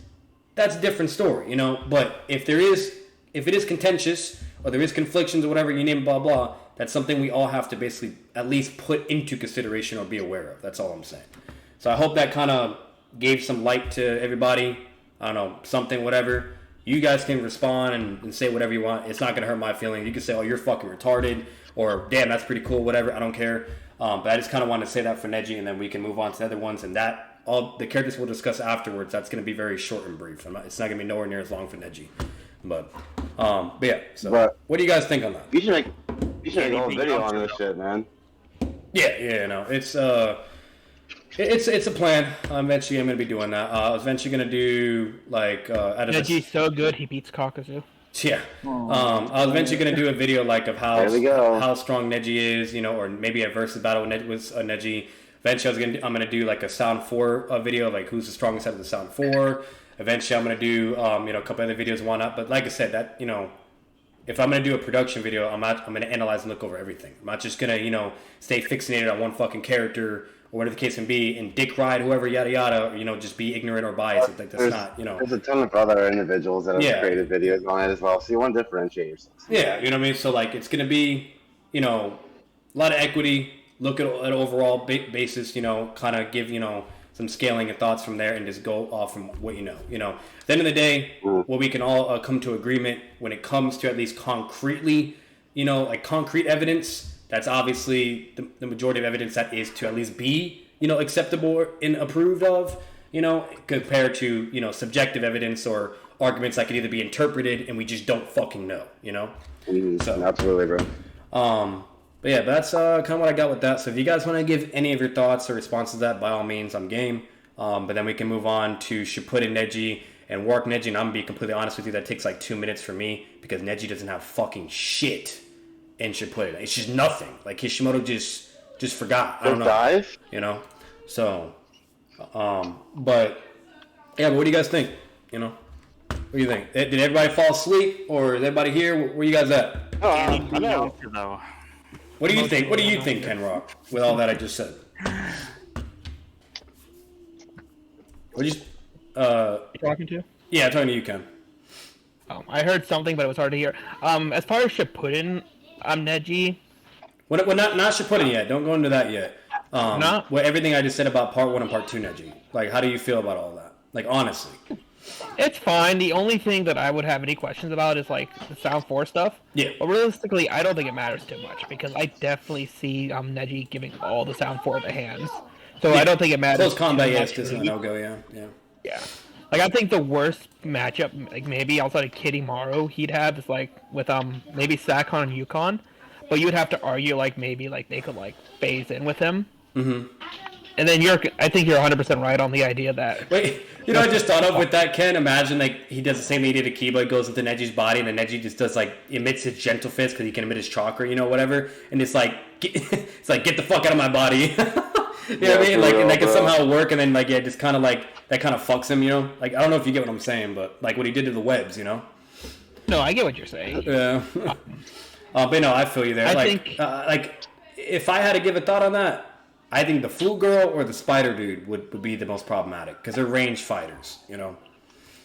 that's a different story, But if it is contentious, or there is conflictions, or whatever you name, blah blah, that's something we all have to basically at least put into consideration or be aware of. That's all I'm saying. So I hope that kind of gave some light to everybody. I don't know, something, whatever. You guys can respond and say whatever you want. It's not going to hurt my feelings. You can say, oh, you're fucking retarded, or damn, that's pretty cool, whatever. I don't care. But I just kind of wanted to say that for Neji, and then we can move on to the other ones. And that, all the characters we'll discuss afterwards, that's going to be very short and brief. It's not going to be nowhere near as long for Neji. But yeah. So, what do you guys think on that? You should make a whole video on this shit, man. Yeah, no, it's It's a plan. Eventually, I'm gonna be doing that. I was eventually gonna do like out of Neji's so good he beats Kakazu. Yeah. I was eventually gonna do a video like of how strong Neji is, or maybe a versus battle with Neji. Eventually, I'm gonna do like a Sound 4 video, like who's the strongest out of the Sound 4. Eventually, I'm gonna do a couple other videos, why not? But like I said, that if I'm gonna do a production video, I'm gonna analyze and look over everything. I'm not just gonna stay fixated on one fucking character or whatever the case can be, and dick ride whoever, yada yada, or just be ignorant or biased. Like that's not. There's a ton of other individuals that have created videos on it as well, so you want to differentiate yourself. Yeah, you know what I mean. So like, it's gonna be a lot of equity. Look at an overall basis. Kind of give some scaling and thoughts from there, and just go off from what you know. At the end of the day, what we can all come to agreement when it comes to at least concretely, like concrete evidence. That's obviously the majority of evidence that is to at least be, acceptable and approved of, compared to, subjective evidence or arguments that could either be interpreted and we just don't fucking know, So, absolutely, bro. But yeah, that's kind of what I got with that. So if you guys want to give any of your thoughts or responses to that, by all means, I'm game. But then we can move on to Shippuden Neji and Work Neji. And I'm going to be completely honest with you, that takes like 2 minutes for me because Neji doesn't have fucking shit in Shippuden. It's just nothing. Like Kishimoto just forgot. I don't know. Dive? So, but yeah, but what do you guys think? What do you think? Did everybody fall asleep, or is everybody here? Where you guys at? I know. Though. What do you think? What do you think, Ken Rock? With all that I just said. What you talking to? Yeah, I'm talking to you, Ken. Oh, I heard something, but it was hard to hear. As far as Shippuden, I'm Neji. Well, not Shippuden yet. Don't go into that yet. No. Well, everything I just said about Part 1 and Part 2 Neji. Like, how do you feel about all that? Like, honestly. It's fine. The only thing that I would have any questions about is like the Sound 4 stuff. Yeah. But realistically, I don't think it matters too much because I definitely see Neji giving all the Sound 4 the hands. So I don't think it matters. Close combat, yes, this is a no-go, yeah. Yeah. Like, I think the worst matchup, like, maybe outside of Kidimaru he'd have is, like, with, maybe Sakon and Yukon. But you would have to argue, like, maybe, like, they could, like, phase in with him. Mm-hmm. And then I think you're 100% right on the idea that... Wait, I just thought of with that, Ken, imagine, like, he does the same thing he did to Kiba, goes into Neji's body, and then Neji just does, like, emits his gentle fist because he can emit his chakra, whatever. And it's like, it's like, get the fuck out of my body. You know what I mean? Like, and that can somehow work, and then, like, yeah, just kind of, like, that kind of fucks him, Like, I don't know if you get what I'm saying, but, like, what he did to the webs, No, I get what you're saying. Yeah. But, no, I feel you there. I think... like, if I had to give a thought on that, I think the Flute Girl or the Spider Dude would be the most problematic, because they're ranged fighters,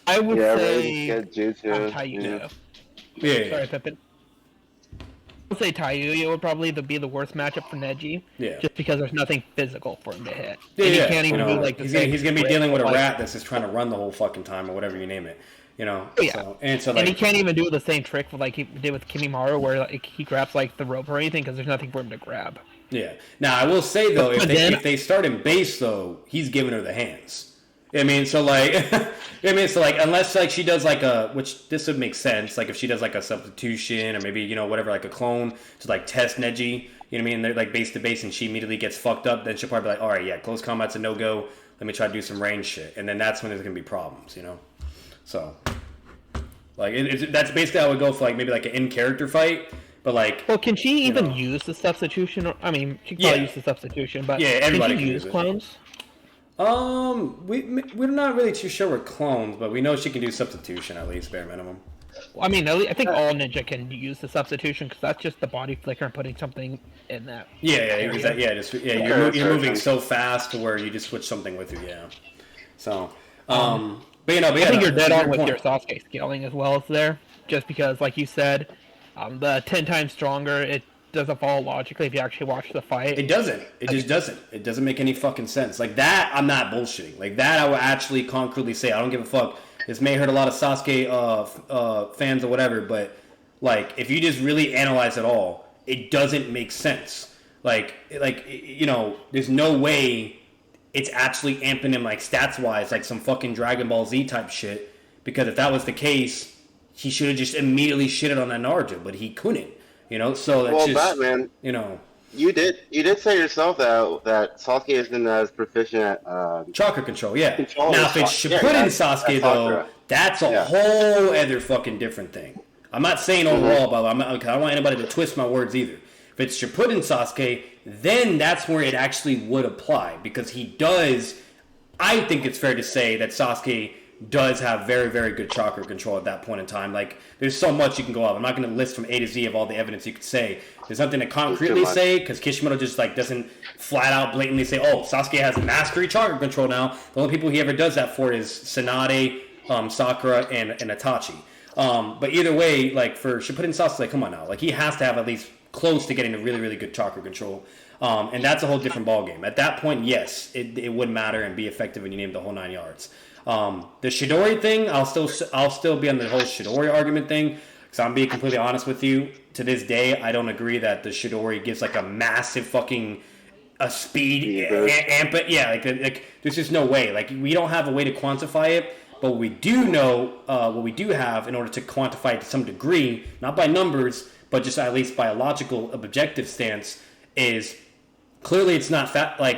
I would say... Yeah. Tayuya. Yeah. Sorry, Pippin. I would say Tayuya would probably be the worst matchup for Neji. Yeah. Just because there's nothing physical for him to hit. Yeah, and yeah. He can't even do like the he's gonna be dealing with a rat that's just trying to run the whole fucking time or whatever you name it. Yeah. So and he can't even do the same trick like he did with Kimimaru, where like, he grabs like the rope or anything because there's nothing for him to grab. Yeah. Now I will say though, if they start in base though, he's giving her the hands. I mean, so like, unless like she does like which this would make sense, like if she does like a substitution or maybe whatever, like a clone to like test Neji, you know what I mean? They're like base to base and she immediately gets fucked up, then she'll probably be like, all right, yeah, close combat's a no go. Let me try to do some range shit, and then that's when there's gonna be problems, So, like, that's basically how I would go for like maybe like an in character fight. But like, well, can she even use the substitution? Or, I mean, she can probably use the substitution, but yeah, everybody can she use clones? We're not really too sure with clones, but we know she can do substitution at least, bare minimum. Well, I mean, I think all ninja can use the substitution because that's just the body flicker and putting something in that. You're moving so fast to where you just switch something with you, yeah. So, I think you're dead on with your Sasuke scaling as well as there, just because, like you said, the 10 times stronger, it doesn't follow logically if you actually watch the fight. It doesn't. It just doesn't. It doesn't make any fucking sense. Like that, I'm not bullshitting. Like that, I will actually concretely say, I don't give a fuck. This may hurt a lot of Sasuke fans or whatever, but like if you just really analyze it all, it doesn't make sense. Like there's no way it's actually amping him like stats wise, like some fucking Dragon Ball Z type shit. Because if that was the case, he should have just immediately shitted on that Naruto, but he couldn't. So that's just Batman. You did say yourself that Sasuke isn't as proficient at chakra control. Yeah. control Now, as if it's Shippuden Sasuke though, that's a whole other fucking different thing. I'm not saying overall, but I don't want anybody to twist my words either. If it's Shippuden Sasuke, then that's where it actually would apply, because he does. I think it's fair to say that Sasuke does have very, very good chakra control at that point in time. Like, there's so much you can go off. I'm not going to list from A to Z of all the evidence you could say. There's nothing to concretely say, because Kishimoto just like doesn't flat out blatantly say, oh, Sasuke has mastery chakra control now. The only people he ever does that for is Tsunade, Sakura, and Itachi. But either way, like for Shippuden Sasuke, like, come on now. Like, he has to have at least close to getting a really, really good chakra control. And that's a whole different ballgame. At that point, yes, it would matter and be effective when you name the whole 9 yards. The Chidori thing, I'll still be on the whole Chidori argument thing, because I'm being completely honest with you. To this day, I don't agree that the Chidori gives like a massive fucking speed amp. Yeah, like there's just no way. Like, we don't have a way to quantify it. But what we do know, what we do have in order to quantify it to some degree, not by numbers, but just at least by a logical, objective stance, is clearly it's not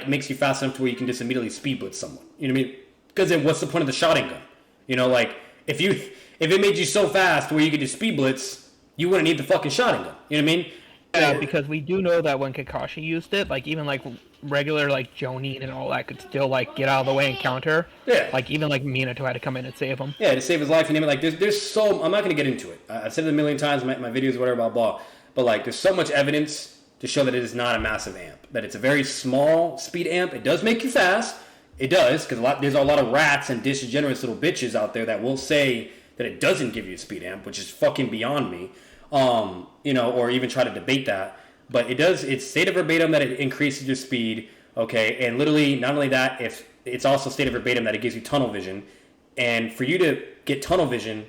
makes you fast enough to where you can just immediately speed blitz someone. You know what I mean? Because what's the point of the shotting gun? You know, like if it made you so fast where you could just speed blitz, you wouldn't need the fucking shotting gun. You know what I mean? Yeah, because we do know that when Kakashi used it, like even like regular like Jonin and all that could still like get out of the way and counter. Yeah. Like even like Minato had to come in and save him. Yeah, to save his life. And like there's so, I'm not gonna get into it. I've said it a million times in my videos, whatever, blah blah. But like there's so much evidence to show that it is not a massive amp. That it's a very small speed amp. It does make you fast. It does, because there's a lot of rats and disingenuous little bitches out there that will say that it doesn't give you a speed amp, which is fucking beyond me. You know, or even try to debate that. But it does, it's stated verbatim that it increases your speed, okay? And literally, not only that, if it's also stated verbatim that it gives you tunnel vision. And for you to get tunnel vision,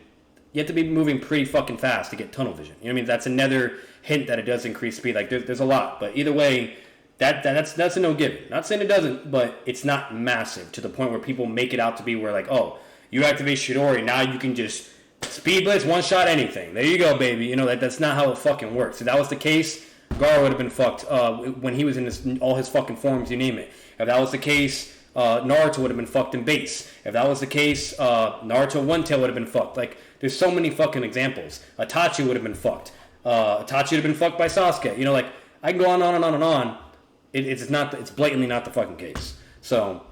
you have to be moving pretty fucking fast to get tunnel vision. You know what I mean? That's another hint that it does increase speed. Like, there's a lot. But either way, that's a no-given. Not saying it doesn't, but it's not massive to the point where people make it out to be where, like, oh, you activate Chidori, now you can just speed blitz, one-shot anything. There you go, baby. You know, that's not how it fucking works. If that was the case, Gaara would have been fucked when he was in all his fucking forms, you name it. If that was the case, Naruto would have been fucked in base. If that was the case, Naruto One Tail would have been fucked. Like, there's so many fucking examples. Itachi would have been fucked. Itachi would have been fucked by Sasuke. You know, like, I can go on and on and on. It's blatantly not the fucking case. So,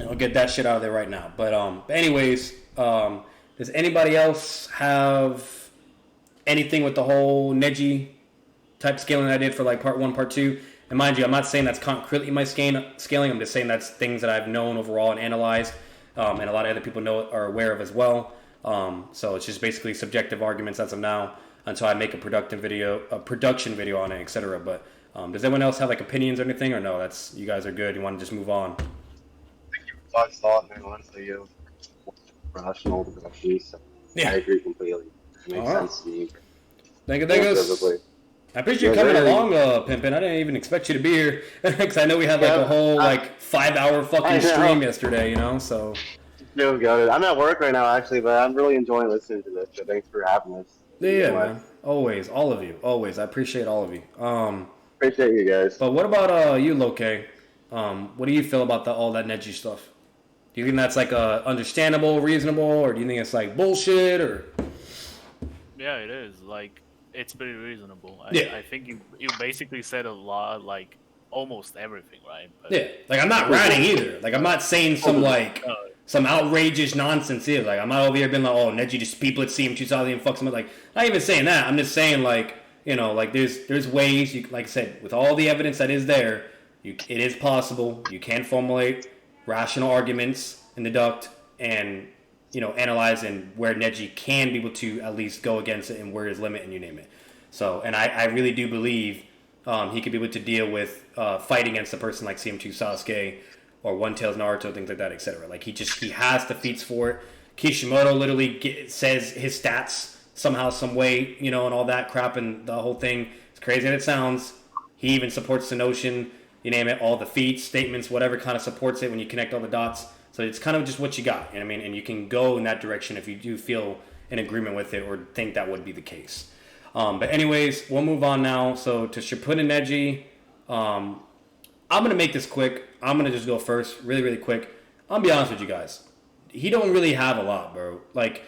I'll get that shit out of there right now. But anyways, does anybody else have anything with the whole NEJI type scaling that I did for like part 1, part 2? And mind you, I'm not saying that's concretely my scaling. I'm just saying that's things that I've known overall and analyzed, and a lot of other people are aware of as well. So it's just basically subjective arguments as of now until I make a production video on it, etc. But does anyone else have like opinions or anything, or no? That's, you guys are good. You want to just move on? Fox thought, man, honestly, you rational deduction, so yeah. I agree completely. It makes sense to me. Thank you. I appreciate you coming along, Pimpin'. I didn't even expect you to be here, because I know we had like a whole like 5-hour fucking stream yesterday, you know, so. Feels good. I'm at work right now, actually, but I'm really enjoying listening to this, so thanks for having us. Yeah, man. Always. All of you. Always. I appreciate all of you. Appreciate you guys. But what about you, Loke? What do you feel about all that NEJI stuff? Do you think that's like understandable, reasonable, or do you think it's like bullshit, or? Yeah, it is. Like, it's pretty reasonable. Yeah. I think you basically said a lot, like almost everything, right? But yeah. Like, I'm not ranting either. Like, I'm not saying some outrageous nonsense here. Like, I'm not over here being like, oh, NEJI just speed blitz CM 2000 and fuck something. Like, not even saying that. I'm just saying, like, you know, like there's ways you, like I said, with all the evidence that is there, it is possible. You can formulate rational arguments and deduct and, you know, analyze and where NEJI can be able to at least go against it and where his limit and you name it. So, and I really do believe he could be able to deal with fight against a person like CM2 Sasuke or One Tails Naruto, things like that, etc. Like, he has the feats for it. Kishimoto literally says his stats somehow, some way, you know, and all that crap, and the whole thing, as crazy as it sounds, he even supports the notion, you name it, all the feats, statements, whatever kind of supports it when you connect all the dots. So it's kind of just what you got, you know what I mean? And you can go in that direction if you do feel in agreement with it or think that would be the case. But anyways, we'll move on now. So to Shippuden NEJI, I'm gonna make this quick. I'm gonna just go first, really, really quick. I'll be honest with you guys. He don't really have a lot, bro. Like,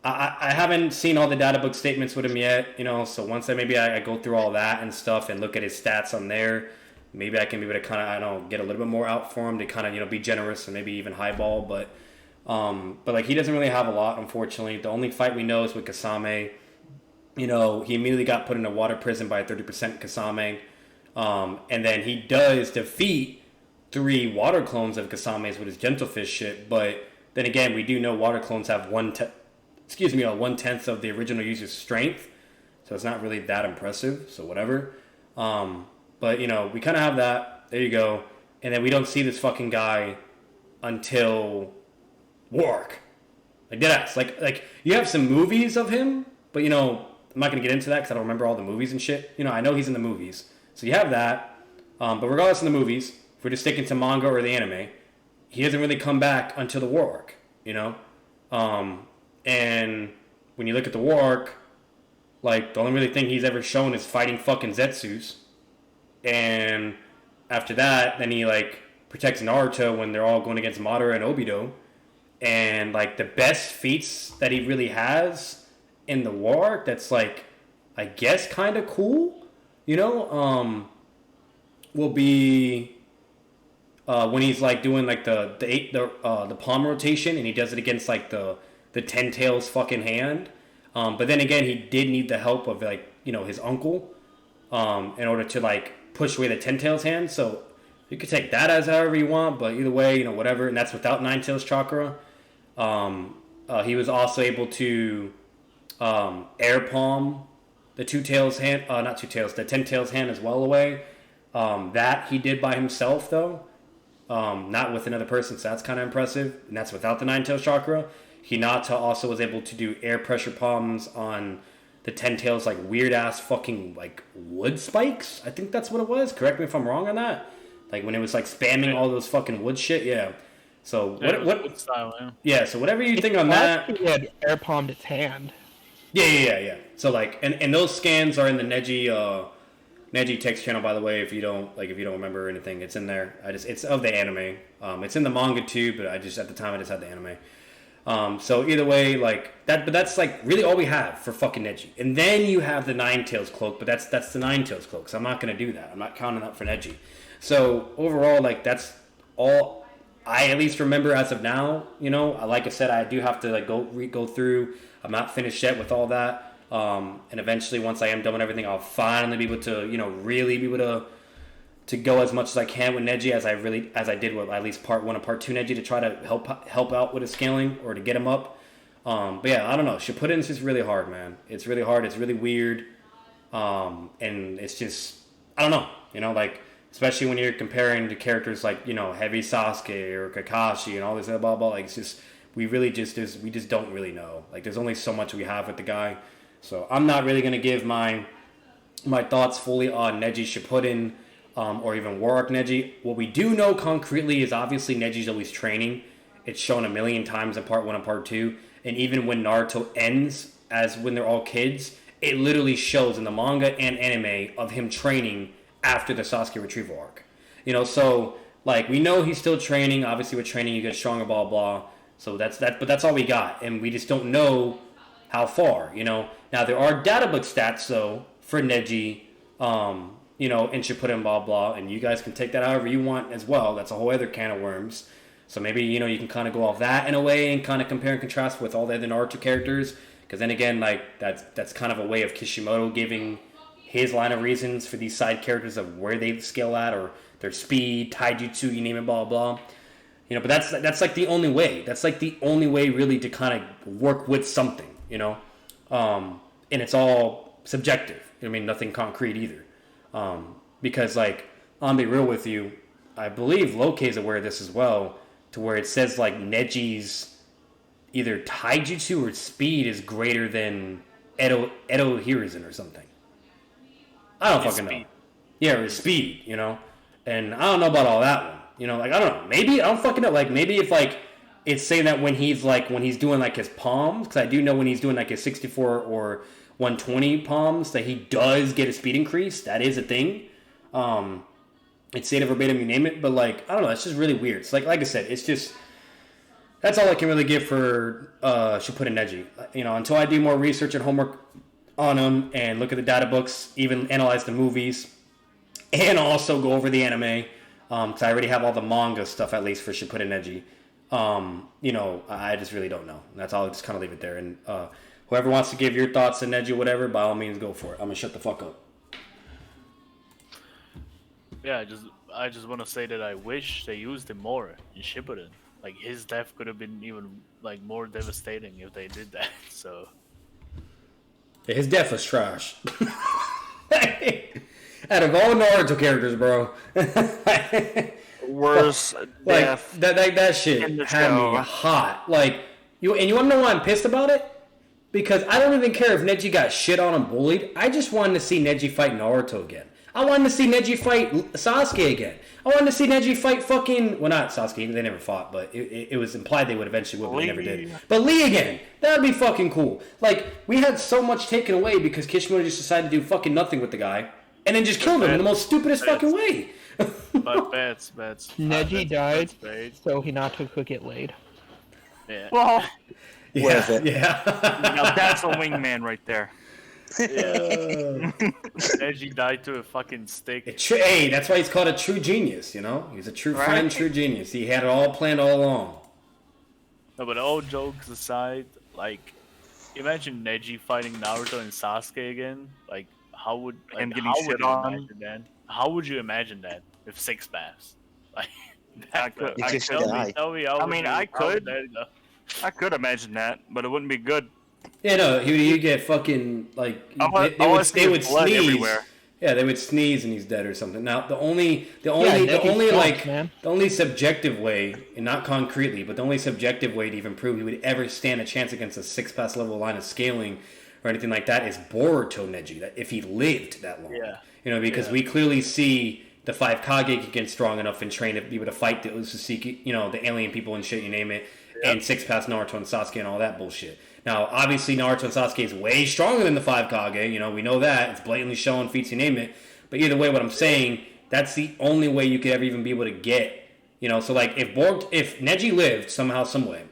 I haven't seen all the data book statements with him yet, you know. So once I go through all that and stuff and look at his stats on there, maybe I can be able to kind of, I don't know, get a little bit more out for him to kind of, you know, be generous and maybe even highball. But like he doesn't really have a lot, unfortunately. The only fight we know is with Kasame. You know, he immediately got put in a water prison by a 30% Kasame. And then he does defeat 3 water clones of Kasame's with his Gentle Fist shit. But then again, we do know water clones have 1/10 of the original user's strength. So it's not really that impressive. So whatever. But, you know, we kind of have that. There you go. And then we don't see this fucking guy until Warwick. Like, deadass. Like, you have some movies of him, but, you know, I'm not going to get into that because I don't remember all the movies and shit. You know, I know he's in the movies. So you have that. But regardless of the movies, if we're just sticking to manga or the anime, he doesn't really come back until the war arc, you know? And when you look at the war arc, like, the only really thing he's ever shown is fighting fucking Zetsus. And after that, then he, like, protects Naruto when they're all going against Madara and Obito. And, like, the best feats that he really has in the war arc that's, like, I guess kind of cool, you know, will be when he's, like, doing, like, the palm rotation, and he does it against, like, the Ten Tails fucking hand. But then again, he did need the help of, like, you know, his uncle in order to, like, push away the Ten Tails hand. So you could take that as however you want, but either way, you know, whatever. And that's without Nine Tails chakra. He was also able to air palm the Two Tails hand, not Two Tails, the Ten Tails hand as well away. That he did by himself though, not with another person. So that's kind of impressive, and that's without the Nine Tails chakra. Hinata also was able to do air pressure palms on the Ten Tails, like weird ass fucking like wood spikes. I think that's what it was. Correct me if I'm wrong on that. Like when it was like spamming all those fucking wood shit. Yeah. So what style, yeah. So whatever you think on that. He had air palmed his hand. Yeah. So like, and those scans are in the NEJI text channel, by the way. If you don't remember anything, it's in there. It's of the anime. It's in the manga too, but at the time I just had the anime. So either way, like that, but that's like really all we have for fucking NEJI. And then you have the Nine Tails cloak, but that's the Nine Tails cloak. So I'm not gonna do that. I'm not counting that for NEJI. So overall, like that's all I at least remember as of now. You know, like I said, I do have to like go through. I'm not finished yet with all that. And eventually, once I am done with everything, I'll finally be able to, you know, really be able to go as much as I can with NEJI as I did with at least part 1 and part 2 NEJI to try to help out with his scaling or to get him up. But yeah, I don't know. Shippuden's just really hard, man. It's really hard. It's really weird. And it's just, I don't know. You know, like, especially when you're comparing to characters like, you know, Heavy Sasuke or Kakashi and all this blah blah. Like, it's just, we just don't really know. Like, there's only so much we have with the guy. So I'm not really gonna give my thoughts fully on NEJI Shippuden. Or even War Arc NEJI. What we do know concretely is obviously NEJI's always training. It's shown a million times in part 1 and part 2. And even when Naruto ends, as when they're all kids, it literally shows in the manga and anime of him training after the Sasuke retrieval arc. You know, so like we know he's still training. Obviously with training you get stronger, blah blah. So that's that, but that's all we got. And we just don't know how far, you know. Now there are data book stats though for NEJI. You know, and Shippuden, blah, blah, and you guys can take that however you want as well. That's a whole other can of worms. So maybe, you know, you can kind of go off that in a way and kind of compare and contrast with all the other Naruto characters. Because then again, like, that's kind of a way of Kishimoto giving his line of reasons for these side characters of where they scale at or their speed, taijutsu, you name it, blah, blah. You know, but that's like the only way. That's like the only way really to kind of work with something, you know. And it's all subjective. I mean, nothing concrete either. Because like, I'll be real with you, I believe Loke's aware of this as well, to where it says like Neji's either taijutsu or speed is greater than Edo Hiruzen or something. I don't fucking know. Yeah, or his speed, you know? And I don't know about all that one. You know, like, I don't know. Maybe, I don't fucking know. Like, maybe if like, it's saying that when he's doing like his palms, because I do know when he's doing like his 64 or 120 palms that he does get a speed increase. That is a thing. It's stated verbatim, you name it. But like, I don't know, it's just really weird. It's like I said, it's just that's all I can really give for Shippuden Neji. You know, until I do more research and homework on them and look at the data books, even analyze the movies, and also go over the anime. Because I already have all the manga stuff at least for Shippuden Neji. You know, I just really don't know. That's all. I'll just kind of leave it there. And whoever wants to give your thoughts on Neji, whatever, by all means, go for it. I'm gonna shut the fuck up. Yeah, I just want to say that I wish they used him more in Shippuden. Like his death could have been even like more devastating if they did that. So yeah, his death was trash. Out of all Naruto characters, bro. Worst death. That shit had me hot. Like you want to know why I'm pissed about it? Because I don't even care if Neji got shit on and bullied. I just wanted to see Neji fight Naruto again. I wanted to see Neji fight Sasuke again. I wanted to see Neji fight fucking... Well, not Sasuke. They never fought, but it was implied they would eventually, but they never did. But Lee again. That would be fucking cool. Like, we had so much taken away because Kishimoto just decided to do fucking nothing with the guy and then just killed him in the most stupidest fucking way. But bets. Neji died so Hinata could get laid. Yeah. Well, Yeah. now that's a wingman right there. Neji died to a fucking stick. Hey, that's why he's called a true genius, you know? He's a true friend, true genius. He had it all planned all along. No, but all jokes aside, like, imagine Neji fighting Naruto and Sasuke again. Like, how would you imagine that with 6 paths? Like, I could imagine that, but it wouldn't be good. Yeah, no, he'd get fucking, like, they would sneeze. Everywhere. Yeah, they would sneeze and he's dead or something. Now, the only subjective way, and not concretely, but the only subjective way to even prove he would ever stand a chance against a 6-pass level line of scaling or anything like that is Boruto Neji, that if he lived that long. Yeah. You know, because we clearly see the 5 Kage get strong enough and trained to be able to fight the Uzuseki, you know, the alien people and shit, you name it, and 6-pass Naruto and Sasuke and all that bullshit. Now, obviously, Naruto and Sasuke is way stronger than the 5 Kage. You know, we know that. It's blatantly shown, feats, you name it. But either way, what I'm saying, that's the only way you could ever even be able to get. You know, so like, if Neji lived somehow, some way,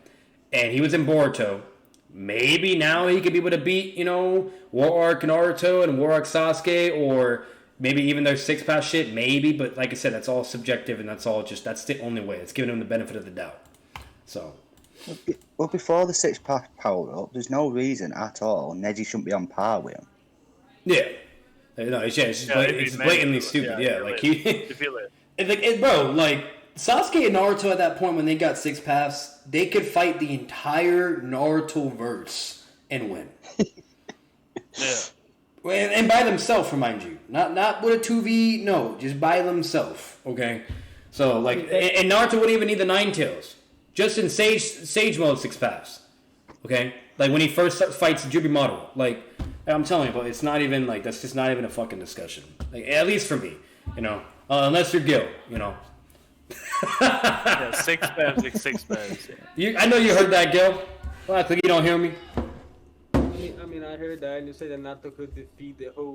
and he was in Boruto, maybe now he could be able to beat, you know, War Arc Naruto and War Arc Sasuke, or maybe even their 6-pass shit, maybe. But like I said, that's all subjective, and that's the only way. It's giving him the benefit of the doubt. So... Well, before the 6-pass power up, there's no reason at all Neji shouldn't be on par with him. Yeah. No, it's blatantly stupid. Yeah, like bro, like Sasuke and Naruto at that point when they got 6-pass, they could fight the entire Naruto verse and win. Yeah. And by themselves, remind you, not with a 2v. No, just by themselves. Okay. So like, and Naruto wouldn't even need the 9 tails. Just in Sage mode 6-pass. Okay? Like when he first fights Jubimaru. Like, I'm telling you, but it's not even like, that's just not even a fucking discussion. Like, at least for me. You know? Unless you're Gil, you know? Yeah, 6-pass, 6-pass. I know you heard that, Gil. Well, I think you don't hear me. I mean, I heard that, and you said that Nato could defeat the whole